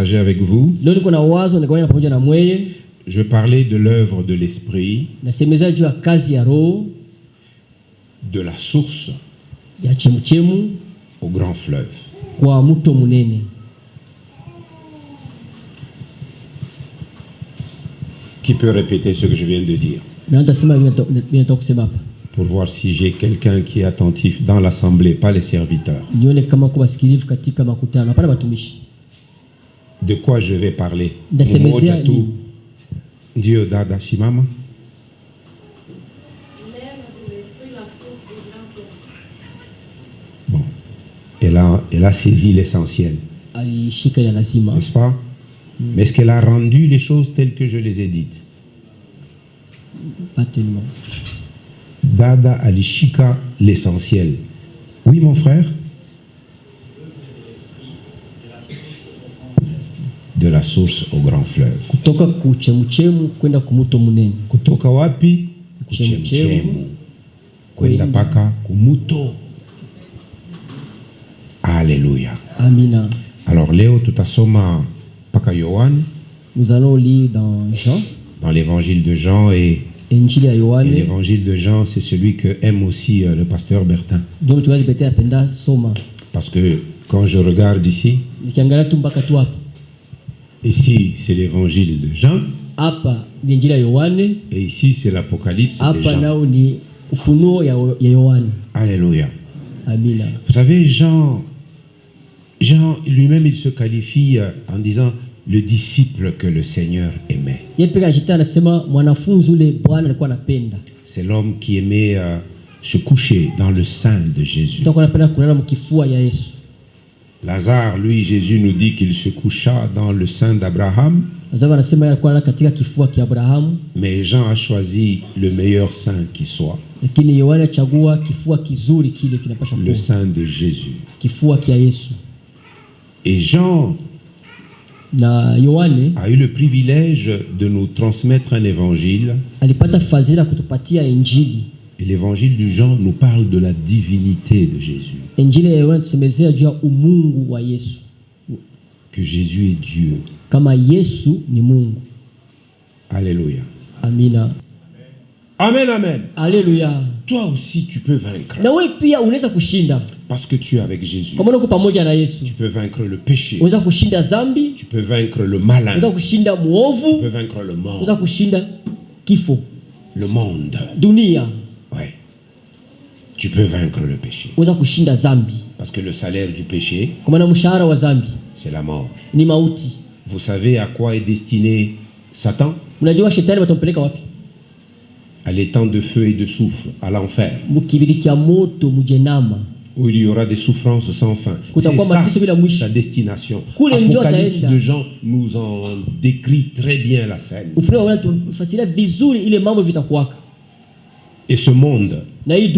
partager avec vous. Je parlais de l'œuvre de l'Esprit, de la source au grand fleuve. Qui peut répéter ce que je viens de dire? Pour voir si j'ai quelqu'un qui est attentif dans l'assemblée, pas les serviteurs. De quoi je vais parler? Dieu dada simama. Bon, elle a saisi l'essentiel, n'est-ce pas? Mais est-ce qu'elle a rendu les choses telles que je les ai dites? Pas tellement. Dada alishika l'essentiel. Oui, mon frère? De la source au grand fleuve. Kutoka kuchemuchemu kwenda kumuto munene. Kutoka wapi? Kuchemuchemu kwenda paka kumuto. Alléluia. Amina. Alors leo tutasoma paka Yohane. Nous allons lire dans Jean. Dans l'évangile de Jean et l'évangile de Jean, c'est celui que aime aussi le pasteur Bertin. Parce que quand je regarde ici, ici c'est l'évangile de Jean, et ici c'est l'Apocalypse de Jean. Alléluia. Vous savez, Jean lui-même, il se qualifie en disant le disciple que le Seigneur aimait. C'est l'homme qui aimait se coucher dans le sein de Jésus. Lazare, lui, Jésus nous dit qu'il se coucha dans le sein d'Abraham. Mais Jean a choisi le meilleur sein qui soit. Le sein de Jésus. Et Jean a eu le privilège de nous transmettre un évangile. Et l'évangile de Jean nous parle de la divinité de Jésus. Que Jésus est Dieu. Alléluia. Amina. Amen, amen. Alléluia. Toi aussi tu peux vaincre. Parce que tu es avec Jésus. Tu peux vaincre le péché. Tu peux vaincre le malin. Tu peux vaincre le mort. Le monde. Ouais. Tu peux vaincre le péché. Parce que le salaire du péché, c'est la mort. Vous savez à quoi est destiné Satan? À l'étang de feu et de soufre, à l'enfer, où il y aura des souffrances sans fin. C'est ça sa destination. L'Apocalypse de Jean nous en décrit très bien la scène. Et ce monde et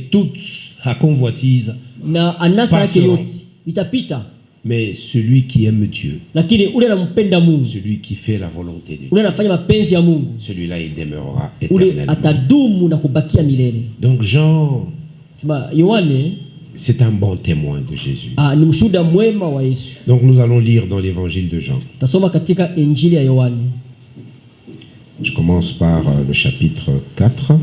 toute la convoitise passeront. Mais celui qui aime Dieu, celui qui fait la volonté de Dieu, celui-là il demeurera éternellement. Donc Jean, c'est un bon témoin de Jésus. Donc nous allons lire dans l'évangile de Jean. Je commence par le chapitre 4.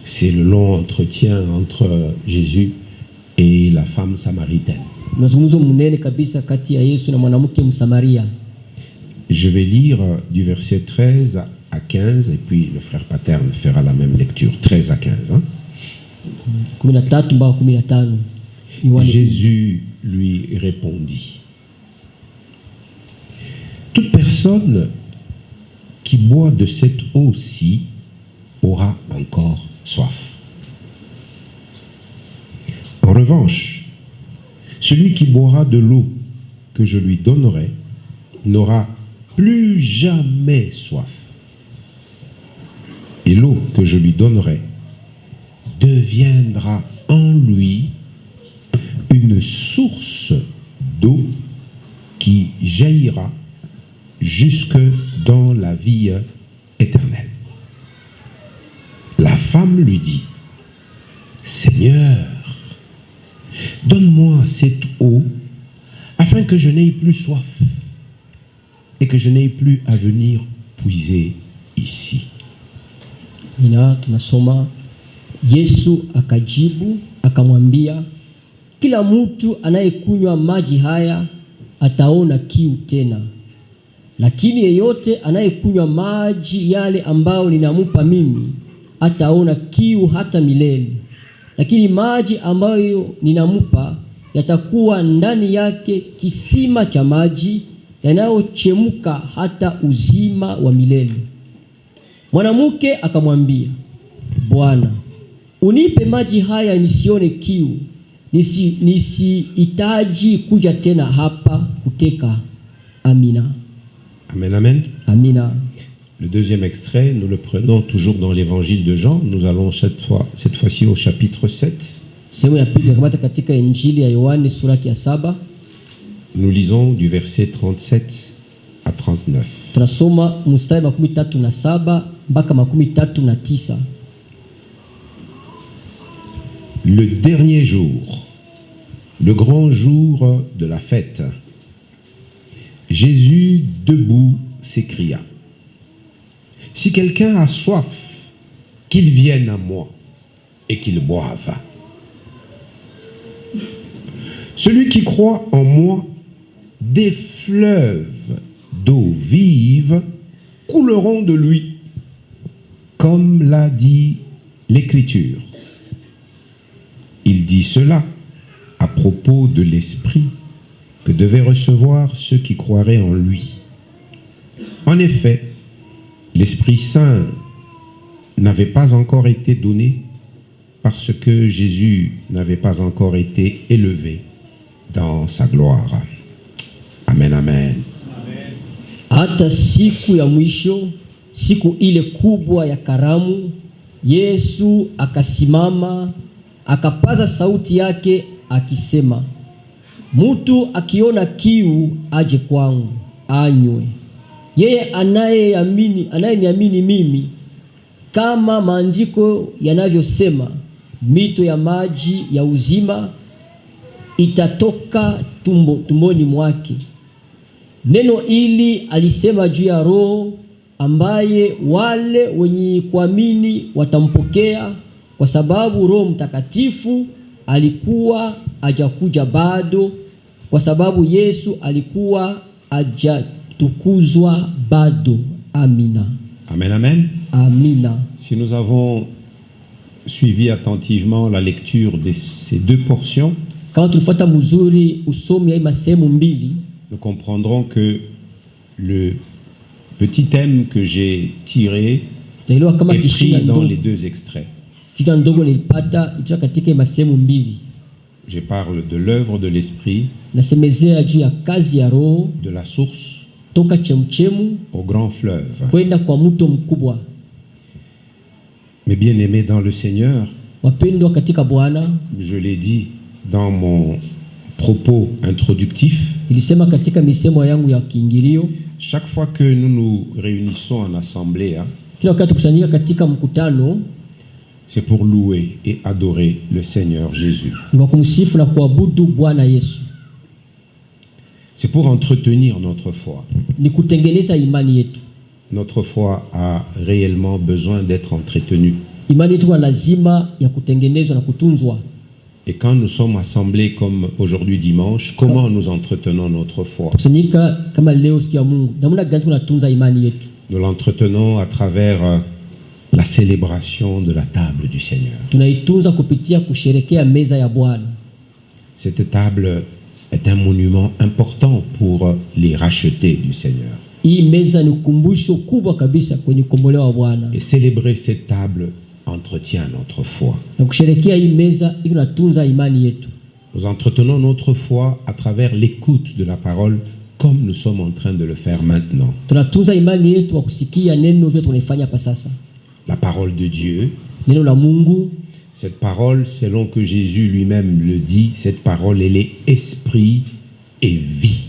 C'est le long entretien entre Jésus et la femme samaritaine. Je vais lire du verset 13 à 15 et puis le frère Paterne fera la même lecture, 13 à 15. Hein? Jésus lui répondit: toute personne qui boit de cette eau-ci aura encore soif. En revanche, celui qui boira de l'eau que je lui donnerai n'aura plus jamais soif. Et l'eau que je lui donnerai deviendra en lui une source d'eau qui jaillira jusque dans la vie éternelle. La femme lui dit: Seigneur, donne-moi cette eau afin que je n'aie plus soif et que je n'aie plus à venir puiser ici. Mina tunasoma Yesu akajibu akamwambia, kila mtu anayekunywa maji haya ataona kiu tena, lakini yeyote anayekunywa maji yale ambayo ninamupa mimi hataona kiu hata milele. Lakini maji ambayo ninamupa yatakuwa ndani yake kisima cha maji yanayochemuka hata uzima wa milele. Mwanamke akamwambia, Bwana, unipe maji haya nisione kiu, nisihitaji kuja tena hapa kuteka. Amina. Amen, amen. Amina. Le deuxième extrait, nous le prenons toujours dans l'évangile de Jean. Nous allons cette fois-ci au chapitre 7. Nous lisons du verset 37 à 39. Le dernier jour, le grand jour de la fête, Jésus, debout, s'écria, « Si quelqu'un a soif, qu'il vienne à moi et qu'il boive. Celui qui croit en moi, des fleuves d'eau vive couleront de lui, comme l'a dit l'Écriture. » Il dit cela à propos de l'Esprit que devaient recevoir ceux qui croiraient en lui. En effet, l'Esprit Saint n'avait pas encore été donné parce que Jésus n'avait pas encore été élevé dans sa gloire. Amen, amen. Hata siku ya mwisho, siku ile kubwa ya karamu, Yesu akasimama, akapaza sauti yake akisema, mtu akiona kiu aje kwangu anywe. Yeye anayeniamini mimi, kama maandiko yanavyosema, mito ya maji ya uzima itatoka tumboni mwake. Neno ili alisema juu ya Roho ambaye wale wenye kuamini watampokea, kwa sababu Roho Mtakatifu alikuwa hajakuja bado, kwa sababu Yesu alikuwa hajatukuzwa bado. Amina. Amen, amen. Amina. Si nous avons suivi attentivement la lecture de ces deux portions, nous comprendrons que le petit thème que j'ai tiré est pris dans les deux extraits. Je parle de l'œuvre de l'Esprit, de la source au grand fleuve. Mes bien-aimés dans le Seigneur, je l'ai dit dans mon propos introductif, chaque fois que nous nous réunissons en assemblée, c'est pour louer et adorer le Seigneur Jésus. C'est pour entretenir notre foi. Notre foi a réellement besoin d'être entretenue. Et quand nous sommes assemblés comme aujourd'hui dimanche, comment nous entretenons notre foi? Nous l'entretenons à travers la célébration de la table du Seigneur. Cette table est un monument important pour les rachetés du Seigneur. Et célébrer cette table entretient notre foi. Nous entretenons notre foi à travers l'écoute de la parole, comme nous sommes en train de le faire maintenant. La parole de Dieu, cette parole, selon que Jésus lui-même le dit, cette parole, elle est esprit et vie.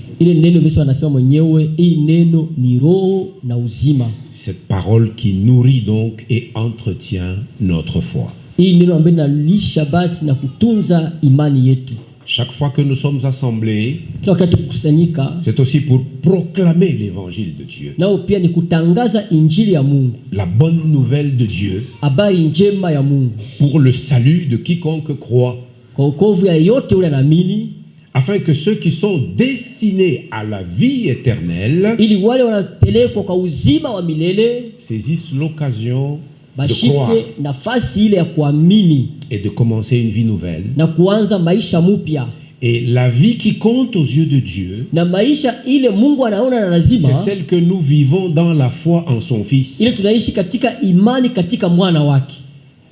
Cette parole qui nourrit donc et entretient notre foi. Hii neno ambalo linalisha basi na kutunza imani yetu. Chaque fois que nous sommes assemblés, kila wakati kukusanyika, c'est aussi pour proclamer l'évangile de Dieu. Nao pia ni kutangaza injili ya Mungu. La bonne nouvelle de Dieu. Habari njema ya Mungu. Pour le salut de quiconque croit. Kwa wokovu ya yote yule anaamini. Afin que ceux qui sont destinés à la vie éternelle ili wale wanapelekwa kwa uzima wa milele saisissent l'occasion de croire nafasi ile ya kuamini et de commencer une vie nouvelle. Na kuanza maisha mpya. Et la vie qui compte aux yeux de Dieu, na maisha ile Mungu anaona na lazima, c'est celle que nous vivons dans la foi en son Fils. Ile tunaishi katika imani katika mwana wake.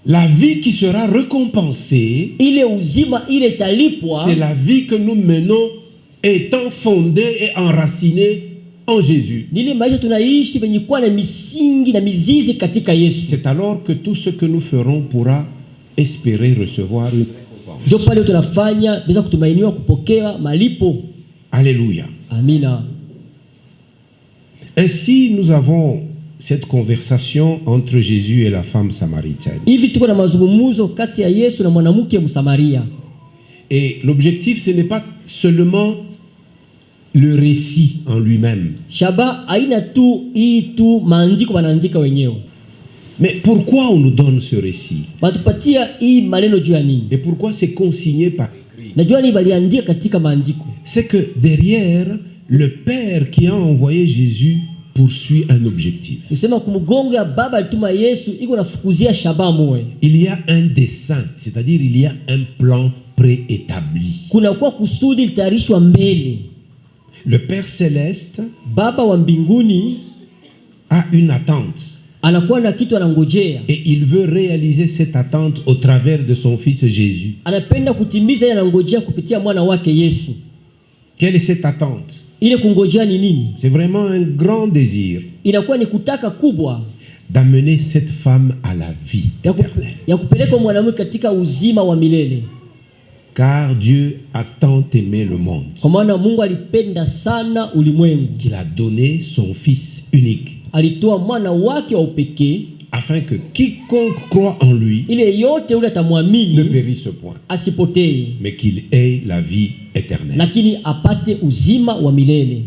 La vie qui sera récompensée, ile uzima ile italipwa, c'est la vie que nous menons étant fondée et enracinée en Jésus. Nile maisha tunaishi penye kuwa na misingi na mizizi katika Yesu. C'est alors que tout ce que nous ferons pourra espérer recevoir une récompense. Ndio pale tunafanya bila kutumainiwa kupokea malipo. Alléluia. Amina. Ainsi nous avons cette conversation entre Jésus et la femme samaritaine. Hivi tuko na mazungumzo kati ya Yesu na mwanamke Msamaria. Et l'objectif ce n'est pas seulement le récit en lui-même. Shaba aina tu hii tu maandiko wanaandika wenyewe. Mais pourquoi on nous donne ce récit? Batupatia hii maneno juu ya nini? Et pourquoi c'est consigné par écrit? Najua ni baliandika katika maandiko. C'est que derrière le Père qui a envoyé Jésus poursuit un objectif. Nisema kumgongo ya baba alituma Yesu iko nafukuzia shaba moyo. Il y a un dessein, c'est-à-dire il y a un plan préétabli. Kuna kwa kusudi litarishwa mbele. Le Père céleste, baba wa mbinguni, a une attente. Anakuwa na kitu anangojea. Et il veut réaliser cette attente au travers de son fils Jésus. Anapenda kutimiza ile anangojea kupitia mwana wake Yesu. Quelle est cette attente? Ile kungojea ni nini? C'est vraiment un grand désir. Inakuwa ni kutaka kubwa d'amener cette femme à la vie éternelle. Ya kupeleka mwanamke katika uzima wa milele. Car Dieu a tant aimé le monde. Kwa maana Mungu alipenda sana ulimwengu qu'il a donné son fils unique. Alitoa mwana wake wa upekee afin que quiconque croit en lui ile yote ule atamwamini ne périsse point, asipotee, mais qu'il ait la vie éternelle. Lakini apate uzima wa milele.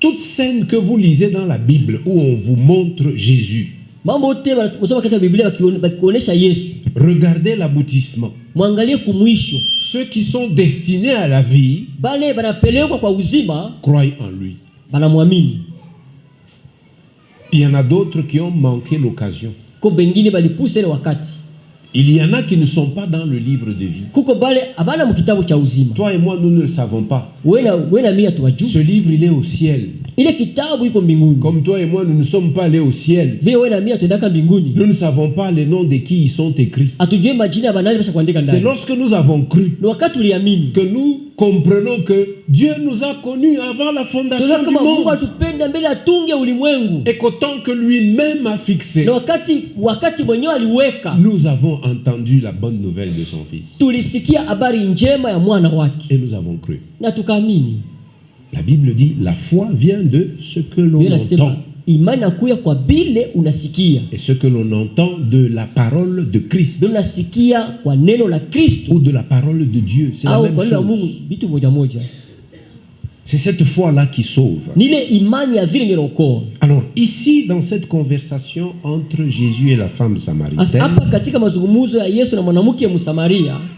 Toute scène que vous lisez dans la Bible où on vous montre Jésus, mambo yote wanasoma katika Biblia wakionesha Yesu, regardez l'aboutissement. Mwangalie kumwisho. Ceux qui sont destinés à la vie, bale banapelekwa kwa uzima, croient en lui. Banamwamini. Il y en a d'autres qui ont manqué l'occasion. Ko bengine balipusa ile wakati. Il y en a qui ne sont pas dans le livre de vie. Kuko bale abana mkitabu cha uzima. Toi et moi, nous ne le savons pas. Wena mia tuwajua. Ce livre, il est au ciel. Ile kitabu iko mbinguni. Comme toi et moi, nous ne sommes pas allés au ciel. Vile wena mia tuendaka mbinguni. Nous ne savons pas les noms de qui ils sont écrits. Atujue majina banali basha kuandika ndani. C'est lorsque nous avons cru que nous comprenons que Dieu nous a connus avant la fondation du monde. Et qu'autant que lui-même a fixé, nous avons entendu la bonne nouvelle de son Fils. Et nous avons cru. La Bible dit, la foi vient de ce que l'on entend. Et ce que l'on entend de la parole de Christ ou de la parole de Dieu, c'est la même chose. C'est cette foi-là qui sauve. Alors ici, dans cette conversation entre Jésus et la femme samaritaine,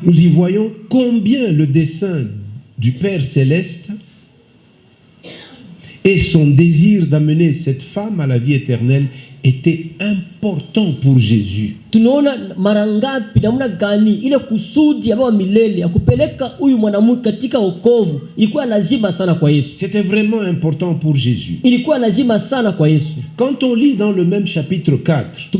nous y voyons combien le dessein du Père Céleste et son désir d'amener cette femme à la vie éternelle était important pour Jésus. C'était vraiment important pour Jésus. Quand on lit dans le même chapitre 4,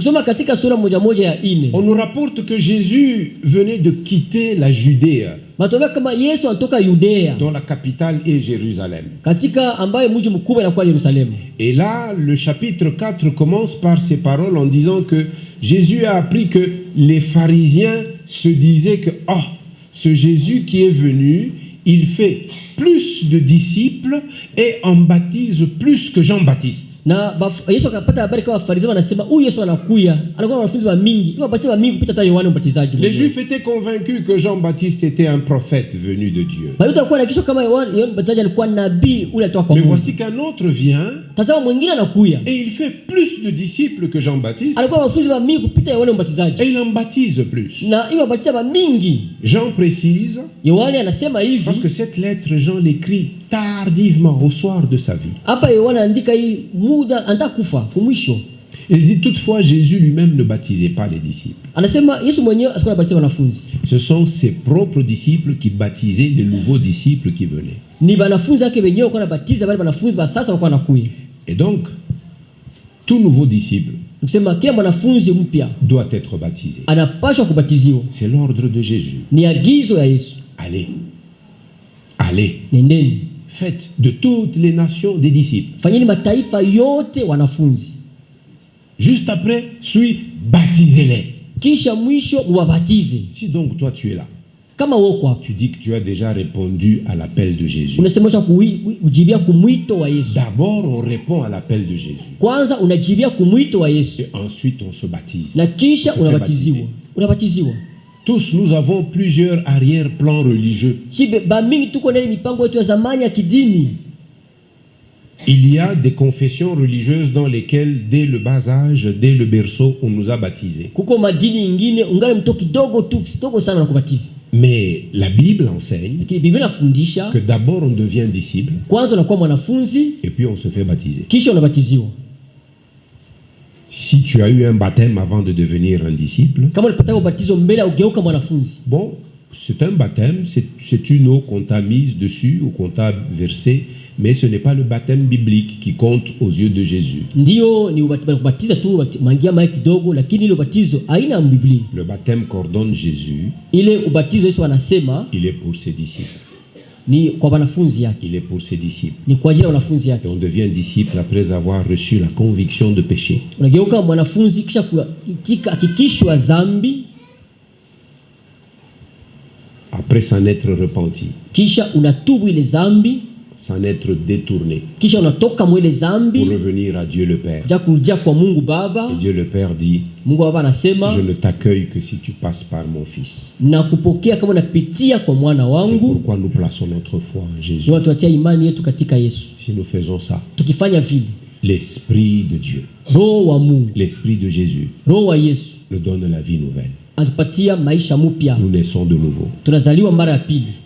on nous rapporte que Jésus venait de quitter la Judée, dont la capitale est Jérusalem. Et là, le chapitre 4 commence par ces paroles en disant que Jésus a appris que les pharisiens se disaient que ce Jésus qui est venu, il fait plus de disciples et en baptise plus que Jean-Baptiste. Na Yesu akapata habari kwa Wafarisayo wanasema huyu Yesu anakuja, alikuwa na wanafunzi wa mingi, wapatia mingi kupita hata Yohana Mbatizaji. Les Juifs étaient convaincus que Jean-Baptiste était un prophète venu de Dieu. Baada ya kisha kama Yohana Mbatizaji alikuwa nabii ule alitoka kwa Mungu. Mais voici qu'un autre vient. Tazama mwingine anakuja. Et il fait plus de disciples que Jean-Baptiste. Alikuwa na wanafunzi wa mingi kupita Yohana Mbatizaji. Et il en baptise plus. Na yeye anabatiza mingi. Jean précise. Yohana anasema hivi. Parce que cette lettre Jean l'écrit tardivement au soir de sa vie. Hapa Yohana andika hii muda anataka kufa kumwisho. Il dit toutefois Jésus lui-même ne baptisait pas les disciples. Anasema Yesu mwenyewe asikuwa anabatiza wanafunzi. Ce sont ses propres disciples qui baptisaient les nouveaux disciples qui venaient. Ni wanafunzi wake wenyewe walikuwa wanabatiza wale wanafunzi wa sasa walikuwa wanakuja. Et donc tout nouveau disciple Nikisema kila mwanafunzi mpya doit être baptisé. Anapaswa kubatiziwa. C'est l'ordre de Jésus. Ni agizo ya Yesu. Allez. Allez. Nendeni. Faites de toutes les nations des disciples. Fanyeni mataifa yote wanafunzi. Juste après, suit baptisez-les. Kisha mwisho mwabatize. Si donc toi tu es là, kama woko, tu dis que tu as déjà répondu à l'appel de Jésus. Unasemesha kujibia kumwito wa Yesu. D'abord on répond à l'appel de Jésus. Kwanza unajibia kumwito wa Yesu. Et ensuite on se baptise. Na kisha unabatiziwa. Unabatiziwa. Tous nous avons plusieurs arrière-plans religieux. Il y a des confessions religieuses dans lesquelles, dès le bas âge, dès le berceau, on nous a baptisés. Mais la Bible enseigne que d'abord on devient disciple et puis on se fait baptiser. Si tu as eu un baptême avant de devenir un disciple, bon, c'est un baptême, c'est une eau qu'on t'a mise dessus ou qu'on t'a versée, mais ce n'est pas le baptême biblique qui compte aux yeux de Jésus. Le baptême qu'ordonne Jésus, il est pour ses disciples. Il est pour ses disciples. Et on devient disciple après avoir reçu la conviction de péché. Après s'en être repenti. S'en être détourné. Pour revenir à Dieu le Père. Et Dieu le Père dit, je ne t'accueille que si tu passes par mon Fils. C'est pourquoi nous plaçons notre foi en Jésus. Si nous faisons ça, l'Esprit de Dieu, l'Esprit de Jésus nous donne la vie nouvelle. Nous naissons de nouveau.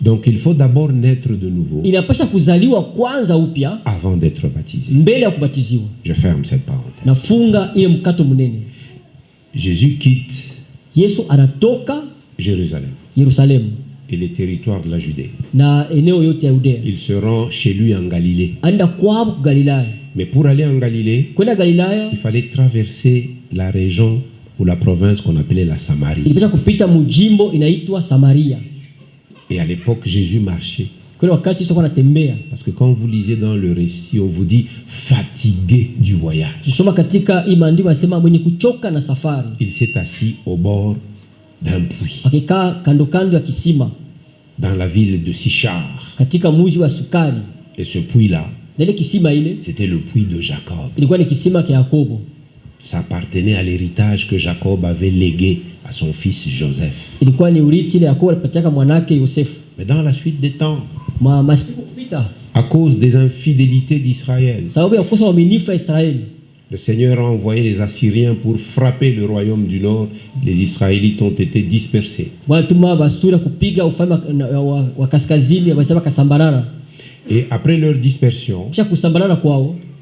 Donc il faut d'abord naître de nouveau avant d'être baptisé. Je ferme cette parenthèse. Jésus quitte Jérusalem et les territoires de la Judée. Il se rend chez lui en Galilée. Mais pour aller en Galilée, il fallait traverser la région ou la province qu'on appelait la Samarie. Et à l'époque, Jésus marchait. Parce que quand vous lisez dans le récit, on vous dit fatigué du voyage. Il s'est assis au bord d'un puits. Dans la ville de Sichar. Et ce puits-là, c'était le puits de Jacob. Ça appartenait à l'héritage que Jacob avait légué à son fils Joseph. Mais dans la suite des temps, à cause des infidélités d'Israël, le Seigneur a envoyé les Assyriens pour frapper le royaume du Nord. Les Israélites ont été dispersés. Et après leur dispersion,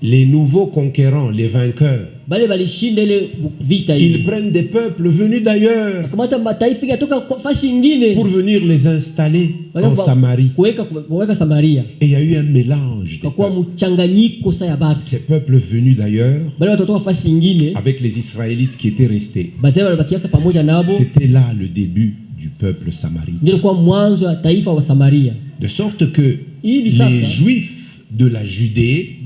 les nouveaux conquérants, les vainqueurs, ils prennent des peuples venus d'ailleurs pour venir les installer en Samarie. Et il y a eu un mélange de peuples. Ces peuples venus d'ailleurs avec les Israélites qui étaient restés. C'était là le début du peuple samaritain. De sorte que les Juifs de la Judée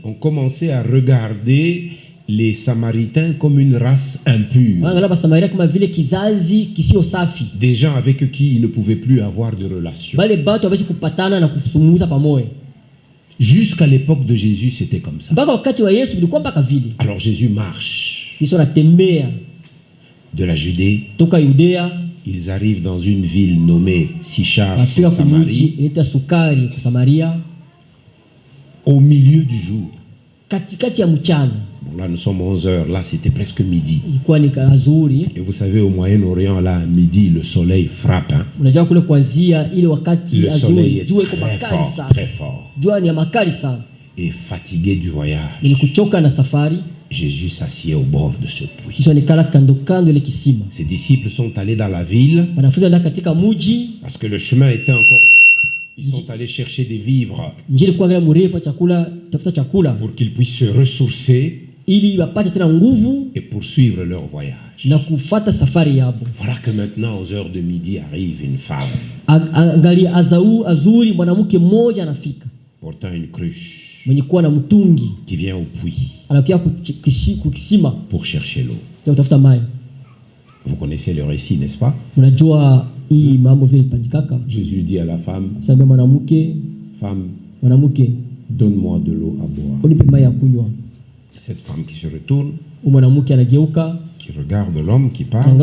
ont commencé à regarder les Samaritains comme une race impure. Des gens avec qui ils ne pouvaient plus avoir de relation. Jusqu'à l'époque de Jésus, c'était comme ça. Alors Jésus marche de la Judée. Ils arrivent dans une ville nommée Sichar, en Samarie, au milieu du jour. Bon, là, nous sommes 11h. Là, c'était presque midi. Et vous savez, au Moyen-Orient, là, à midi, le soleil frappe. Hein? Le soleil est très fort. Et fatigué du voyage, Jésus s'assied au bord de ce puits. Ses disciples sont allés dans la ville parce que le chemin était encore long. Ils sont allés chercher des vivres pour qu'ils puissent se ressourcer et poursuivre leur voyage. Voilà que maintenant, aux heures de midi, arrive une femme portant une cruche qui vient au puits pour chercher l'eau. Vous connaissez le récit, n'est-ce pas? Jésus dit à la femme, femme, donne-moi de l'eau à boire. Cette femme qui se retourne, qui regarde l'homme qui parle.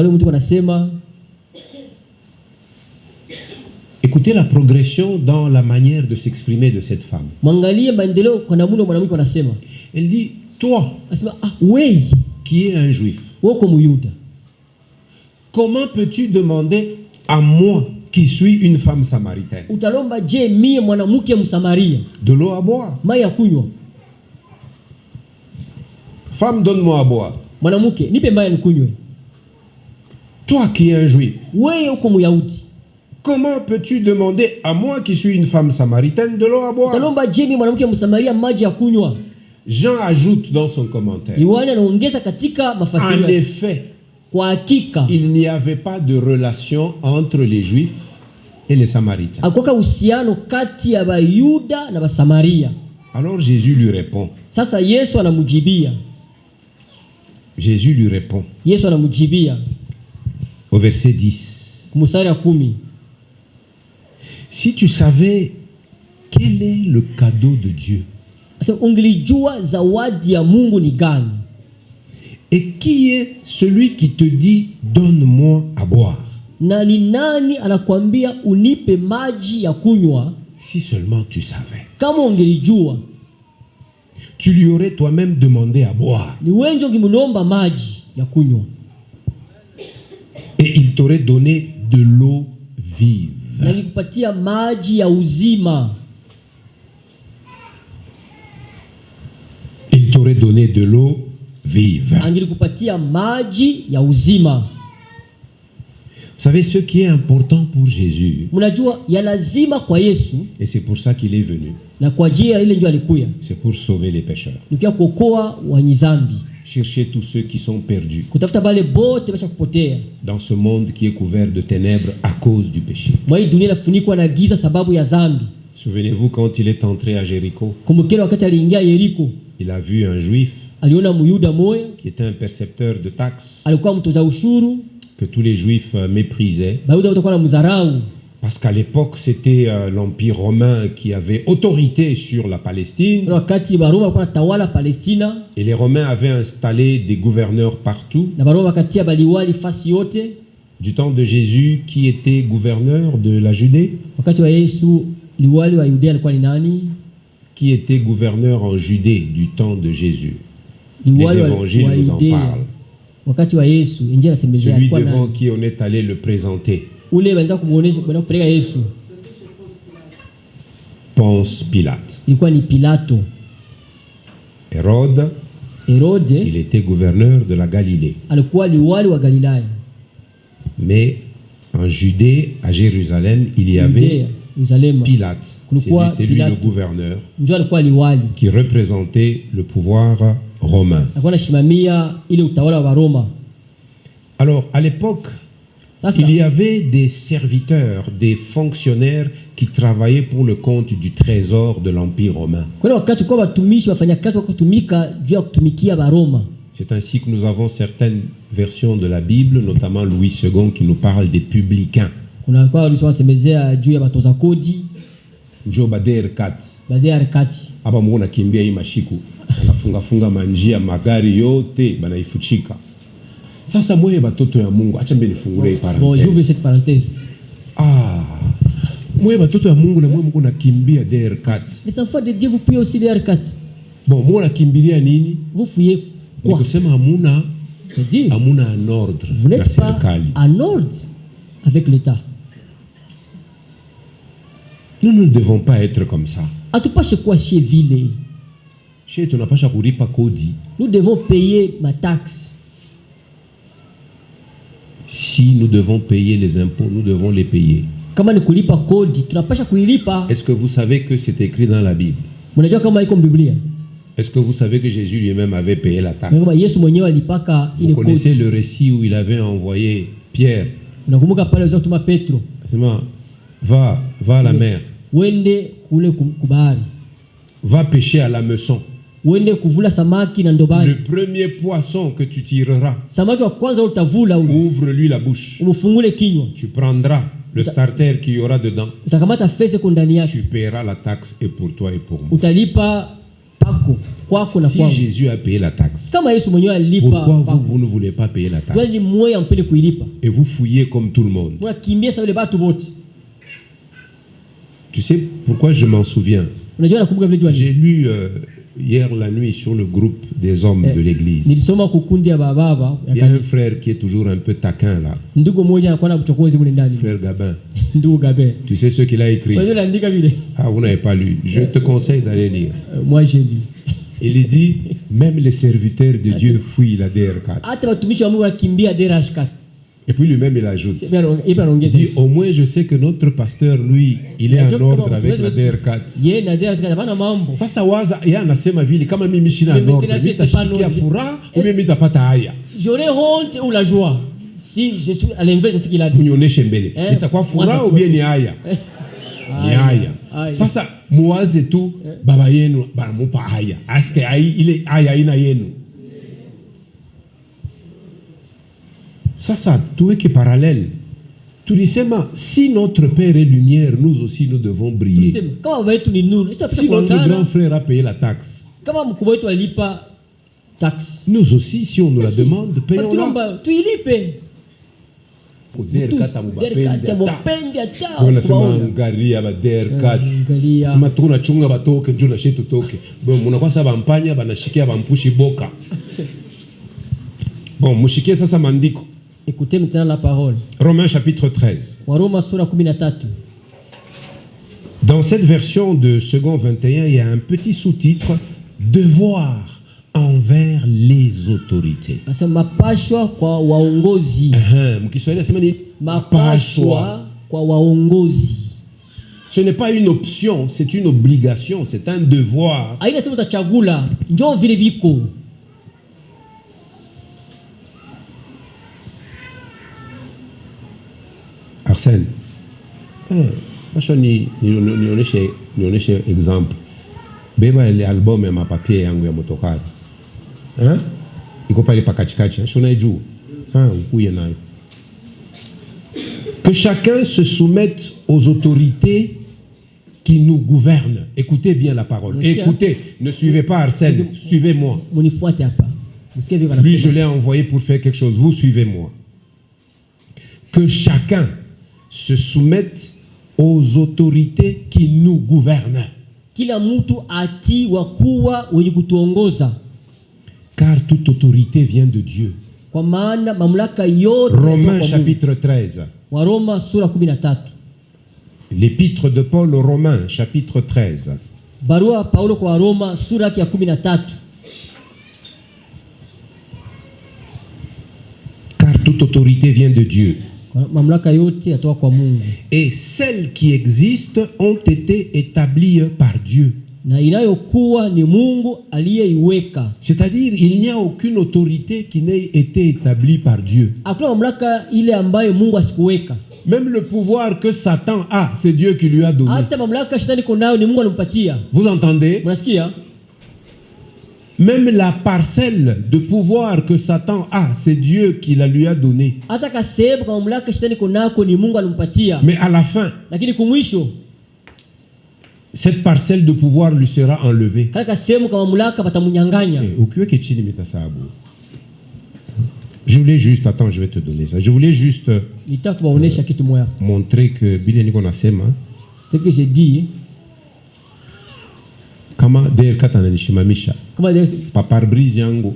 Écoutez la progression dans la manière de s'exprimer de cette femme. Elle dit, toi, qui es un juif, comment peux-tu demander à moi, qui suis une femme samaritaine, de l'eau à boire? Femme, donne-moi à boire. Toi qui es un juif, comment peux-tu demander à moi qui suis une femme samaritaine de l'eau à boire? Jean ajoute dans son commentaire, en effet, il n'y avait pas de relation entre les Juifs et les Samaritains. Alors Jésus lui répond. Jésus lui répond au verset 10. Si tu savais quel est le cadeau de Dieu et qui est celui qui te dit donne-moi à boire, si seulement tu savais, tu lui aurais toi-même demandé à boire et il t'aurait donné de l'eau vive. Il t'aurait donné de l'eau vive. Vous savez ce qui est important pour Jésus, et c'est pour ça qu'il est venu, c'est pour sauver les pécheurs, chercher tous ceux qui sont perdus dans ce monde qui est couvert de ténèbres à cause du péché. Souvenez-vous quand il est entré à Jéricho, il a vu un juif qui était un percepteur de taxes que tous les juifs méprisaient, parce qu'à l'époque c'était l'Empire romain qui avait autorité sur la Palestine, et les Romains avaient installé des gouverneurs partout. Du temps de Jésus, qui était gouverneur de la Judée? Qui était gouverneur en Judée du temps de Jésus? Les évangiles nous en parlent. Celui devant qui on est allé le présenter, Ponce Pilate. Hérode, il était gouverneur de la Galilée. Mais en Judée, à Jérusalem, il y avait Pilate. C'était lui le gouverneur qui représentait le pouvoir romain. Alors, à l'époque, il y avait des serviteurs, des fonctionnaires qui travaillaient pour le compte du trésor de l'Empire romain. C'est ainsi que nous avons certaines versions de la Bible, notamment Louis II, qui nous parle des publicains. Njo DR4. DR4. Hapa Mungu nakimbia hii mashiku. Anafunga manjia magari yote banaifuchika. Sasa mwe batoto ya Mungu, acha mbe nifungure hii parenthèse. Bon, j'ouvre cette parenthèse. Mwe batoto ya Mungu na mwe Mungu nakimbia DR4. Les enfants de Dieu, vous priez aussi DR4. Bon, Mungu nakimbilia nini? Vous fuyez quoi? Nikusema hamuna, c'est-à-dire hamuna un ordre. Vous n'êtes pas en ordre avec l'État. Nous ne devons pas être comme ça. Atupashe quoi chez ville? Chez tunapasha kulipa kodi. Nous devons payer ma taxe. Si nous devons payer les impôts, nous devons les payer. Kama ni kulipa kodi, tunapasha kuilipa. Est-ce que vous savez que c'est écrit dans la Bible? Mnajua kama iko Biblia? Est-ce que vous savez que Jésus lui-même avait payé la taxe? Yesu mwenyewe alipaka ile kodi. Vous connaissez le récit où il avait envoyé Pierre. Unakumbuka pale alizotuma Petro. Va à la mer. Wende kule kubahari. Va pêcher à la meçon. Wende kuvula samaki na ndobani. Le premier poisson que tu tireras, samaki wa kwanza utavula ouvre-lui la bouche. Umufungule kinywa. Tu prendras le starter qu'il y aura dedans. Utakamata fese kondani yake. Tu paieras la taxe et pour toi et pour moi. Utalipa pako kwako na kwako. Si Jésus a payé la taxe, kama Yesu mwenyewe alipa, pourquoi vous ne voulez pas payer la taxe? Twali moyo mpende kuilipa. Et vous fouillez comme tout le monde. Mwakimbia sawa wale watu wote. Tu sais pourquoi je m'en souviens? J'ai lu hier la nuit sur le groupe des hommes de l'église. Il y a un frère qui est toujours un peu taquin là. Frère Gabin. Tu sais ce qu'il a écrit? Ah, vous n'avez pas lu. Je te conseille d'aller lire. Moi j'ai lu. Il dit, même les serviteurs de Dieu fuient la DR4. Et puis lui-même il ajoute, il dit, au moins je sais que notre pasteur, lui, il est en ordre avec la DR4. Sasa waza ya anasema vile kama mimi sina en ordre, nitashikia furaha ou mimi nitapata haya. J'aurais honte ou la joie si je suis à l'inverse de ce qu'il a dit. Unionyeshe mbele. Itakuwa furaha ou bien ni haya? Ni haya. Sasa muwaze tu baba yenu banamupa haya. Aske ile haya ina yenu. Ça, tout est parallèle. Tu dis seulement, si notre Père est lumière, nous aussi nous devons briller. Si notre grand frère a payé la taxe, nous aussi, si on nous la demande, payons-la. Bon, mushikie sasa mandiko. Écoutez maintenant la parole. Romains chapitre 13. Dans cette version de second 21, il y a un petit sous-titre, devoir envers les autorités. Mapashwa kwa waongozi. Mkiswahili nasema ni mapashwa kwa waongozi. Ce n'est pas une option, c'est une obligation, c'est un devoir. Haina sema utachagula, njoo vile biko. Arsène, nionyeshe exemple. Beba ile album ya mapapier yangu ya motokari. Iko pale pa katikati, shona juu. Ukuye nayo. Que chacun se soumette aux autorités qui nous gouvernent. Écoutez bien la parole. Écoutez, ne suivez pas Arsène, suivez-moi. Lui, je l'ai envoyé pour faire quelque chose. Vous suivez-moi. Que chacun se soumette aux autorités qui nous gouvernent. Kila mtu ati wakuwa wenye kutuongoza. Car toute autorité vient de Dieu. Kwa maana mamlaka yote. Romains chapitre 13. Waroma sura 13. L'épître de Paul aux Romains chapitre 13. Barua Paulo kwa Waroma sura ya 13. Car toute autorité vient de Dieu. Et celles qui existent ont été établies par Dieu. C'est-à-dire, il n'y a aucune autorité qui n'ait été établie par Dieu. Même le pouvoir que Satan a, c'est Dieu qui lui a donné. Vous entendez? Même la parcelle de pouvoir que Satan a, c'est Dieu qui la lui a donné. Mais à la fin, cette parcelle de pouvoir lui sera enlevée. Je voulais juste, attends, je vais te donner ça. Je voulais juste montrer que ce que j'ai dit. Kama der kata nanishimamisha. Papa brise yango.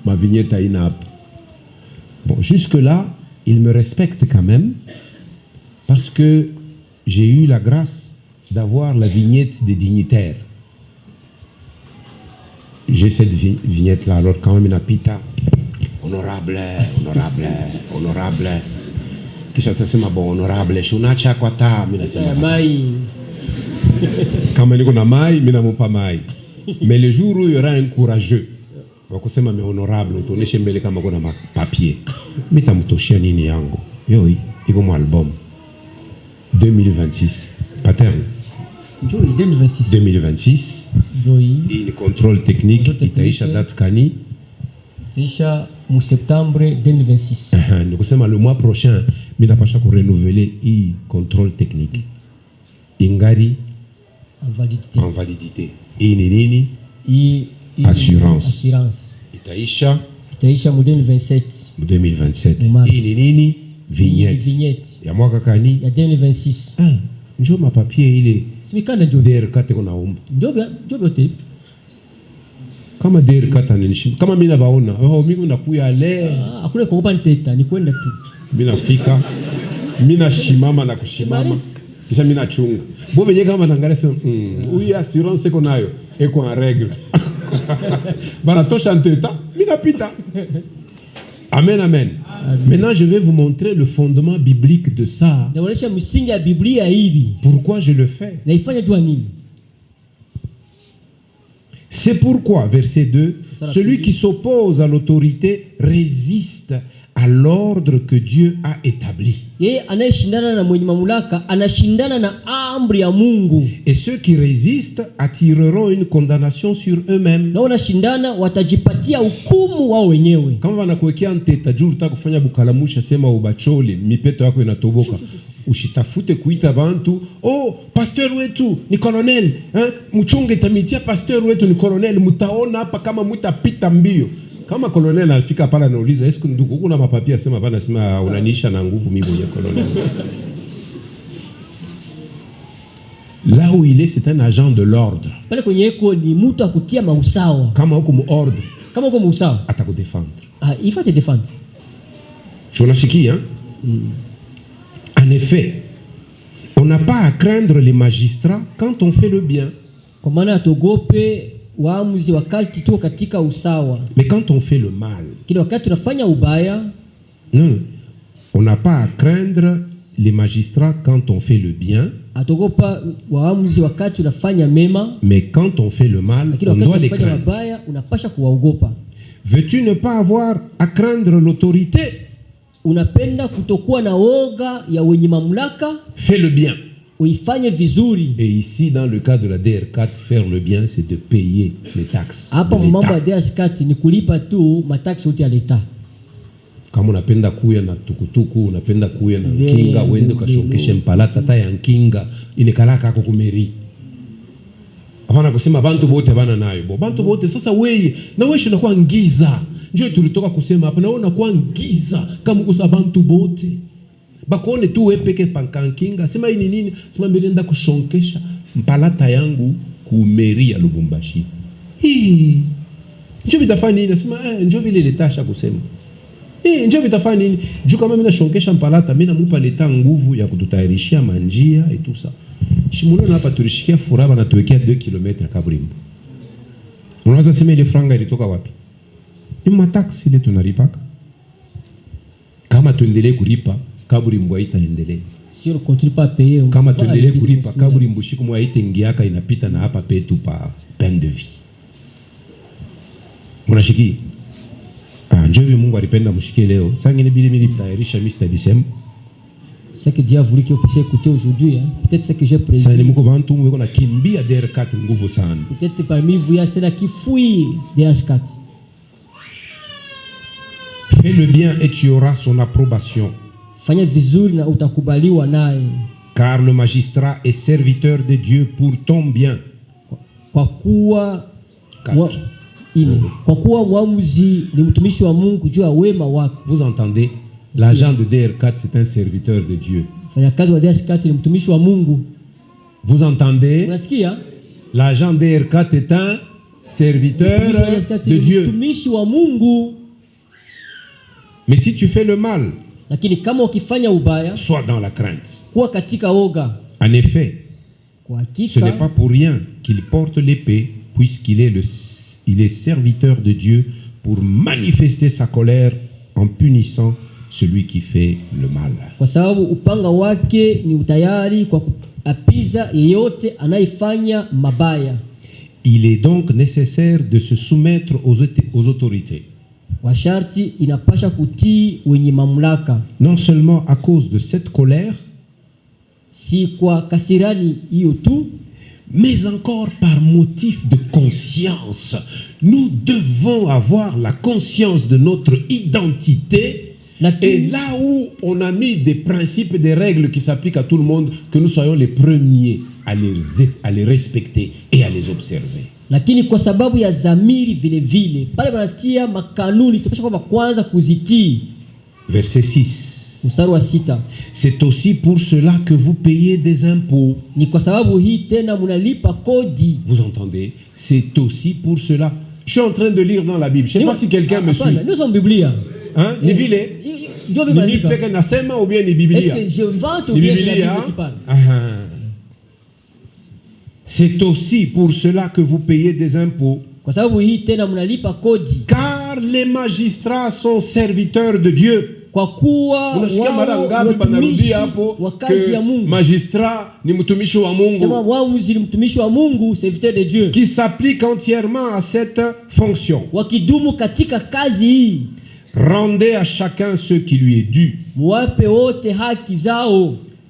Ma vignette a inap. Bon, jusque là, il me respecte quand même parce que j'ai eu la grâce d'avoir la vignette des dignitaires. J'ai cette vignette là, alors quand même il a pita. Honorable, honorable, honorable. Kisha utasema bon honorable, shunacha kwa taa, mimi nasema mai. Kama niko na mai, mimi namupa mai. Mais le jour où il y aura un courageux, wakusema mais honorable, utoneshe mbele kama kuna papier. Mimi tamtoshia nini yangu? Yoi, iko mu album 2026. Pattern. Njoi 2026. 2026. Njoi. Il contrôle technique itaisha date kani? Itaisha mu septembre 2026. Nous kusema le mois prochain, mimi napasha ku renouveler i contrôle technique. Ingari en validité. Et nini? Assurance. Itaisha mu 2027. 2027. Et nini? Vignette. Ya mwaka kani? Ya 2026. Njoo mapapier ile. Simikana njoo. DRK teko naomba. Njoo te. Kama DRK tananishi. Kama mimi nabaona, mimi nakuya le. Hakuna kuogopa nteta, ni kwenda tu. Mimi nafika. Mimi nashimama na kushimama. Kisha mimi nachunga. Bo benye kama naangalia sema, huyu assurance iko nayo, iko en règle. Bana tosha nteta, mimi napita. Amen, amen. Maintenant, je vais vous montrer le fondement biblique de ça. Pourquoi je le fais? C'est pourquoi, verset 2, celui qui s'oppose à l'autorité résiste à l'ordre que Dieu a établi. Et ceux qui résistent attireront une condamnation sur eux-mêmes. Kama wanakuwekea nteta juu utaka kufanya bukalamusha, sema ubachole mipeto yako inatoboka, ushitafute kuita bantu, oh pasteur wetu ni colonel, mchunge tamitia pasteur wetu ni colonel, mutaona hapa kama mutapita mbio. Kama colonel alifika pala nauliza, est-ce que ndugu kuna mapapia? Sema bana, sema unanisha na nguvu mimi mwenye colonel. Là où il est, c'est un agent de l'ordre. Kama huko mu ordre, atakudefendre. Il faut te défendre. Je l'achiki, hein? En effet, on n'a pas à craindre les magistrats quand on fait le bien. Mais quand on fait le mal, non, on n'a pas à craindre les magistrats quand on fait le bien. Mais quand on fait le mal, on doit les craindre. Veux-tu ne pas avoir à craindre l'autorité? Fais le bien. Et ici, dans le cas de la DR4, faire le bien, c'est de payer les taxes. Kama unapenda kuya na tukutuku, unapenda kuya na kinga, uende ukashokeshe mpalata ta ya nkinga, inekalaka ako kumeri. Hapana kusema bantu bote bana nayo. Bantu bote sasa wewe, na wewe unakuwa ngiza. Njoo tulitoka kusema hapa, na wewe unakuwa ngiza kama kusa bantu bote. Bakone tu wewe peke pankankinga, sema hii ni nini? Sema mbele nenda kushonkesha mpalata yangu kumeri ya Lubumbashi. Njoo vitafanya nini? Sema njoo vile letasha kusema. Njoo vitafanya nini? Juu kama mimi nashonkesha mpalata, mimi namupa leta nguvu ya kututayarishia manjia et tout ça. Shimuona hapa tulishikia furaba na tuwekea 2 km Kaburimbo. Unaweza sema ile franga ilitoka wapi? Ni mataksi ile tunalipaka. Kama tuendelee kulipa, Kaburimbo haitaendelea. Si on continue pas à payer. Kama tuendelee kulipa, Kaburimbo shiku mwa haitengiaka inapita na hapa petu pa peine de vie. Unashiki? Njoo Mungu alipenda mshikie leo. Sangine bili mimi nitayarisha Mr. December. Ce que Dieu a voulu que vous puissiez écouter aujourd'hui, hein? Peut-être ce que j'ai prévu. Peut-être parmi vous, il y a ceux qui fouillent DH4. Fais le bien et tu auras son approbation. Fanya vizuri na utakubaliwa naye. Car le magistrat est serviteur de Dieu pour ton bien. Kwa kuwa mwamuzi ni mtumishi wa Mungu juu ya wema wake. Vous entendez? L'agent de DR4 c'est un serviteur de Dieu. Mfanyakazi wa DR4 ni mtumishi wa Mungu. Vous entendez? Unasikia? L'agent DR4 est un serviteur de Dieu. Mtumishi wa Mungu. Mais si tu fais le mal, lakini kama ukifanya ubaya, sois dans la crainte. Kuwa katika oga. En effet, ce n'est pas pour rien qu'il porte l'épée, puisqu'il est serviteur de Dieu pour manifester sa colère en punissant celui qui fait le mal. Kwa sababu upanga wake ni utayari kwa kuapiza yeyote anayefanya mabaya. Il est donc nécessaire de se soumettre aux autorités. Washarti inapasha kutii wenye mamlaka. Non seulement à cause de cette colère, si kwa kasirani hiyo tu, mais encore par motif de conscience. Nous devons avoir la conscience de notre identité. Et là où on a mis des principes et des règles qui s'appliquent à tout le monde, que nous soyons les premiers à les respecter et à les observer. Lakini kwa sababu ya zamiri vile vile, pale wanatia makanuni tupasha kwa kwanza kuzitii. Verset 6. Mstari wa 6. C'est aussi pour cela que vous payez des impôts. Ni kwa sababu hii tena mnalipa kodi. Vous entendez? C'est aussi pour cela. Je suis en train de lire dans la Bible. Je ne sais pas si quelqu'un me suit. Nous sommes Biblia. Hein? Ni vile? Ni peke nasema ou bien ni Biblia? Est-ce que je vante ou bien c'est la Bible qui parle? C'est aussi pour cela que vous payez des impôts. Car les magistrats sont serviteurs de Dieu. Magistrat ni mtumishi wa Mungu, qui s'applique entièrement à cette fonction. Rendez à chacun ce qui lui est dû.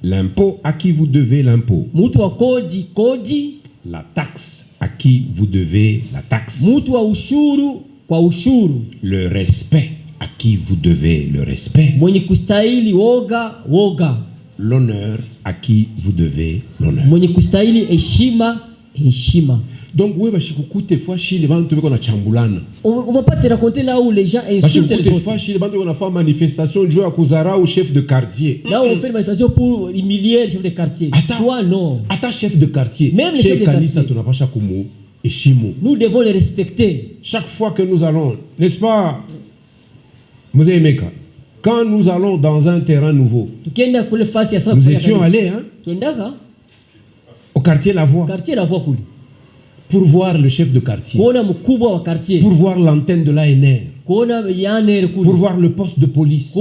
L'impôt à qui vous devez l'impôt. La taxe à qui vous devez la taxe. Le respect à qui vous devez le respect. L'honneur à qui vous devez l'honneur. Donc, on va pas te raconter là où les gens insultent les autres. On fait manifestation au chef de quartier. Là, on fait une manifestation pour humilier le chef de quartier. Toi, non. Attends, chef de quartier. Même le chef de quartier. Nous devons les respecter. Chaque fois que nous allons, n'est-ce pas, Moussa Emeka, quand nous allons dans un terrain nouveau, nous étions allés au quartier La Voie. Pour voir le chef de quartier, pour voir l'antenne de l'ANR, pour voir le poste de police,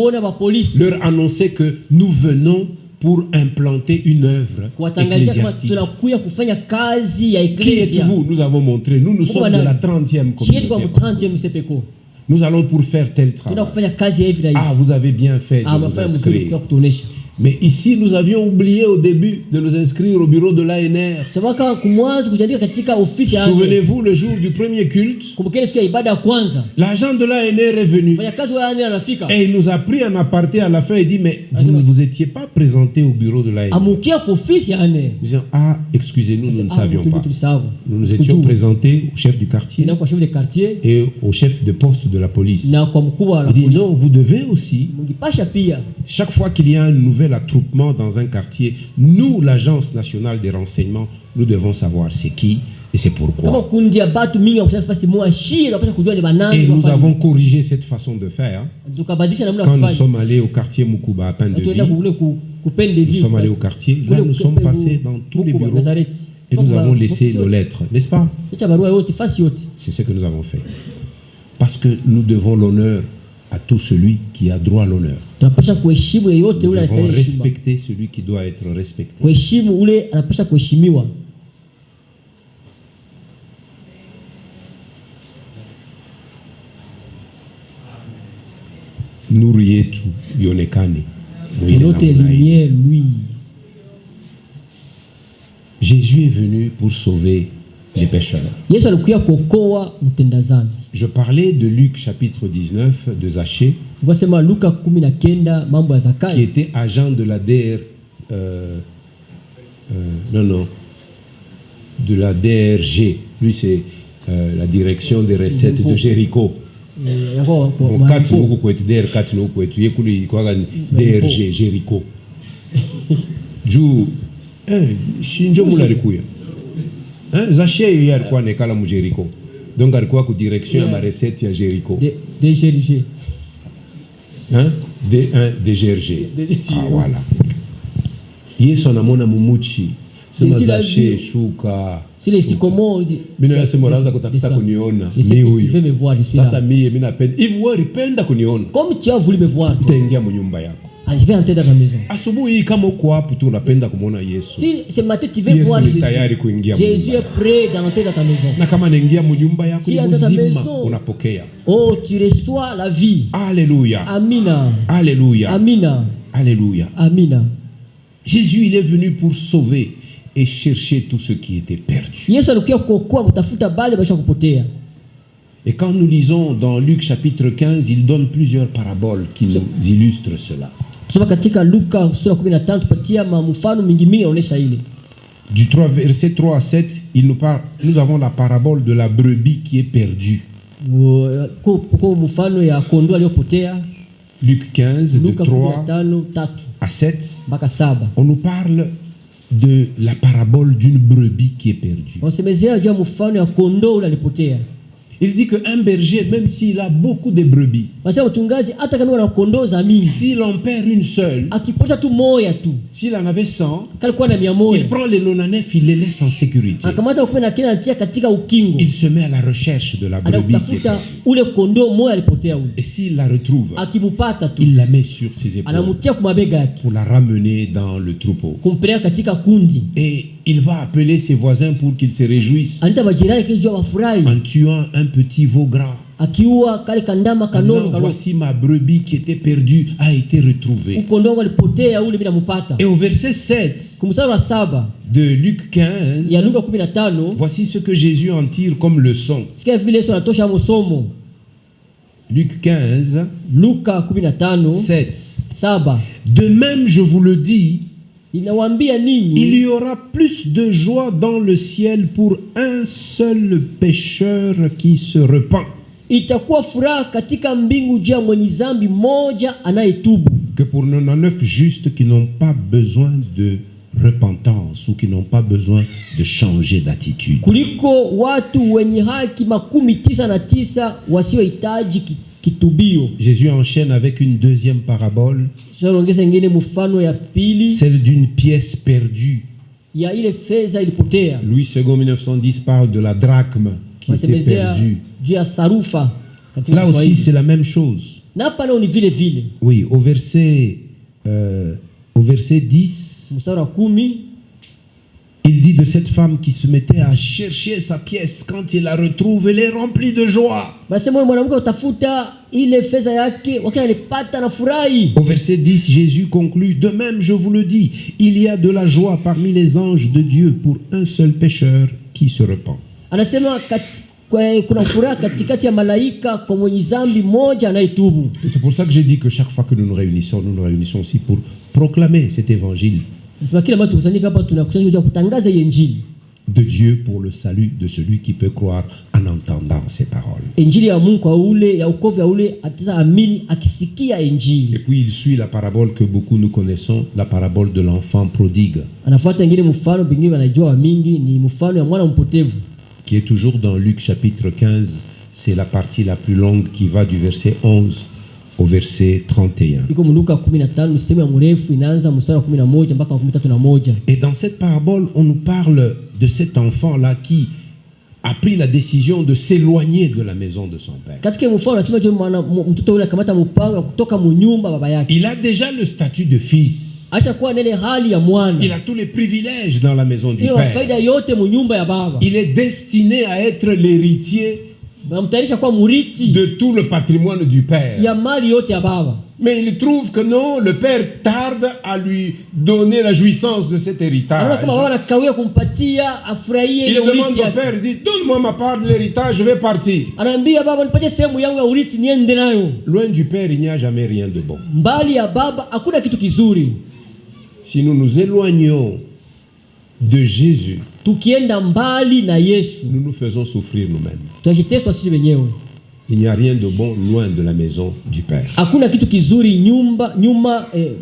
leur annoncer que nous venons pour implanter une œuvre ecclésiastique. Qui êtes-vous? Nous avons montré, nous sommes de la 30e communauté. Nous allons pour faire tel travail. Ah, vous avez bien fait de vous inscrire. Mais ici, nous avions oublié au début de nous inscrire au bureau de l'ANR. Souvenez-vous, le jour du premier culte, l'agent de l'ANR est venu. Et il nous a pris en aparté à la fin et dit, mais vous ne vous étiez pas présenté au bureau de l'ANR. Nous disons, ah, excusez-nous, nous ne savions pas. Nous nous étions présentés au chef du quartier et au chef de poste de la police. Il dit, non, vous devez aussi. Chaque fois qu'il y a un nouvel attroupement dans un quartier, nous, l'Agence nationale des renseignements, nous devons savoir c'est qui et c'est pourquoi. Et nous avons corrigé cette façon de faire. Quand nous sommes allés au quartier Mukuba à Pain de Vie, nous sommes allés au quartier, là nous sommes passés dans tous les bureaux et nous avons laissé nos lettres, n'est-ce pas? C'est ce que nous avons fait. Parce que nous devons l'honneur à tout celui qui a droit à l'honneur. Nous devons respecter celui qui doit être respecté. Nuru yetu ionekane. Jésus est venu pour sauver les pécheurs. Je parlais de Luc chapitre 19 de Zachée, qui était agent de la Non. De la DRG. Lui, c'est la direction des recettes de Jéricho. DRG, Jéricho. Shinjo mularikuya. Zaché hier quoi nekala mu Jéricho. Donc alikuwa ku direction ya recette ya Jéricho. DGRG. DGRG. Ah voilà. Yesu anamwona mumuchi. Sema Zaché shuka. Sile sikomo. Mimi nasema unaanza kutafuta kuniona. Mimi huyu. Sasa mimi napenda. Hivi wewe unapenda kuniona. Comme tu as voulu me voir. Utaingia mu nyumba yako. Je vais entrer dans ta maison. Asubuhi kama uko hapo tu unapenda kumuona Yesu. Si ce matin tu veux voir Jésus. Tayari kuingia Jésus est prêt d'entrer dans ta maison. Na kama anaingia mu nyumba yako mzima unapokea. Oh, tu reçois la vie. Alléluia. Amina. Alléluia. Amina. Alléluia. Amina. Jésus il est venu pour sauver et chercher tout ce qui était perdu. Yesu alikuja kuokoa kutafuta bale basha kupotea. Et quand nous lisons dans Luc chapitre 15, il donne plusieurs paraboles qui nous illustrent cela. Du verset 3 à 7, il nous parle, nous avons la parabole de la brebis qui est perdue. Luc 15, de 3 à 7, on nous parle de la parabole d'une brebis qui est perdue. Il dit qu'un berger, même s'il a beaucoup de brebis, s'il en perd une seule, s'il en avait 100, il prend les 99, il les laisse en sécurité. Il se met à la recherche de la brebis qui est perdue. Et s'il la retrouve, il la met sur ses épaules pour la ramener dans le troupeau. Et il va appeler ses voisins pour qu'ils se réjouissent en tuant un petit veau gras. En disant, voici ma brebis qui était perdue a été retrouvée. Et au verset 7 de Luc 15, voici ce que Jésus en tire comme leçon. Luc 15, 7. De même, je vous le dis, il y aura plus de joie dans le ciel pour un seul pécheur qui se repent que pour 99 justes qui n'ont pas besoin de repentance ou qui n'ont pas besoin de changer d'attitude. Jésus enchaîne avec une deuxième parabole, celle d'une pièce perdue. Louis II 1910 parle de la drachme qui était perdue. Là aussi c'est la même chose. Oui, au verset 10, il dit de cette femme qui se mettait à chercher sa pièce. Quand il la retrouve, elle est remplie de joie. Au verset 10, Jésus conclut, de même, je vous le dis, il y a de la joie parmi les anges de Dieu pour un seul pécheur qui se repent. Et c'est pour ça que j'ai dit que chaque fois que nous nous réunissons aussi pour proclamer cet évangile de Dieu pour le salut de celui qui peut croire en entendant ces paroles. Et puis il suit la parabole que beaucoup nous connaissons, la parabole de l'enfant prodigue, qui est toujours dans Luc chapitre 15. C'est la partie la plus longue qui va du verset 11 au verset 31. Et dans cette parabole, on nous parle de cet enfant-là qui a pris la décision de s'éloigner de la maison de son père. Il a déjà le statut de fils. Il a tous les privilèges dans la maison du père. Il est destiné à être l'héritier de tout le patrimoine du père. Mais il trouve que non, le père tarde à lui donner la jouissance de cet héritage. Il demande au père, il dit, donne-moi ma part de l'héritage, je vais partir. Loin du père, il n'y a jamais rien de bon. Si nous nous éloignons de Jésus, tukienda mbali na Yesu, nous nous faisons souffrir nous-mêmes. tunajiteswa sisi wenyewe. Il n'y a rien de bon loin de la maison du Père. Hakuna kitu kizuri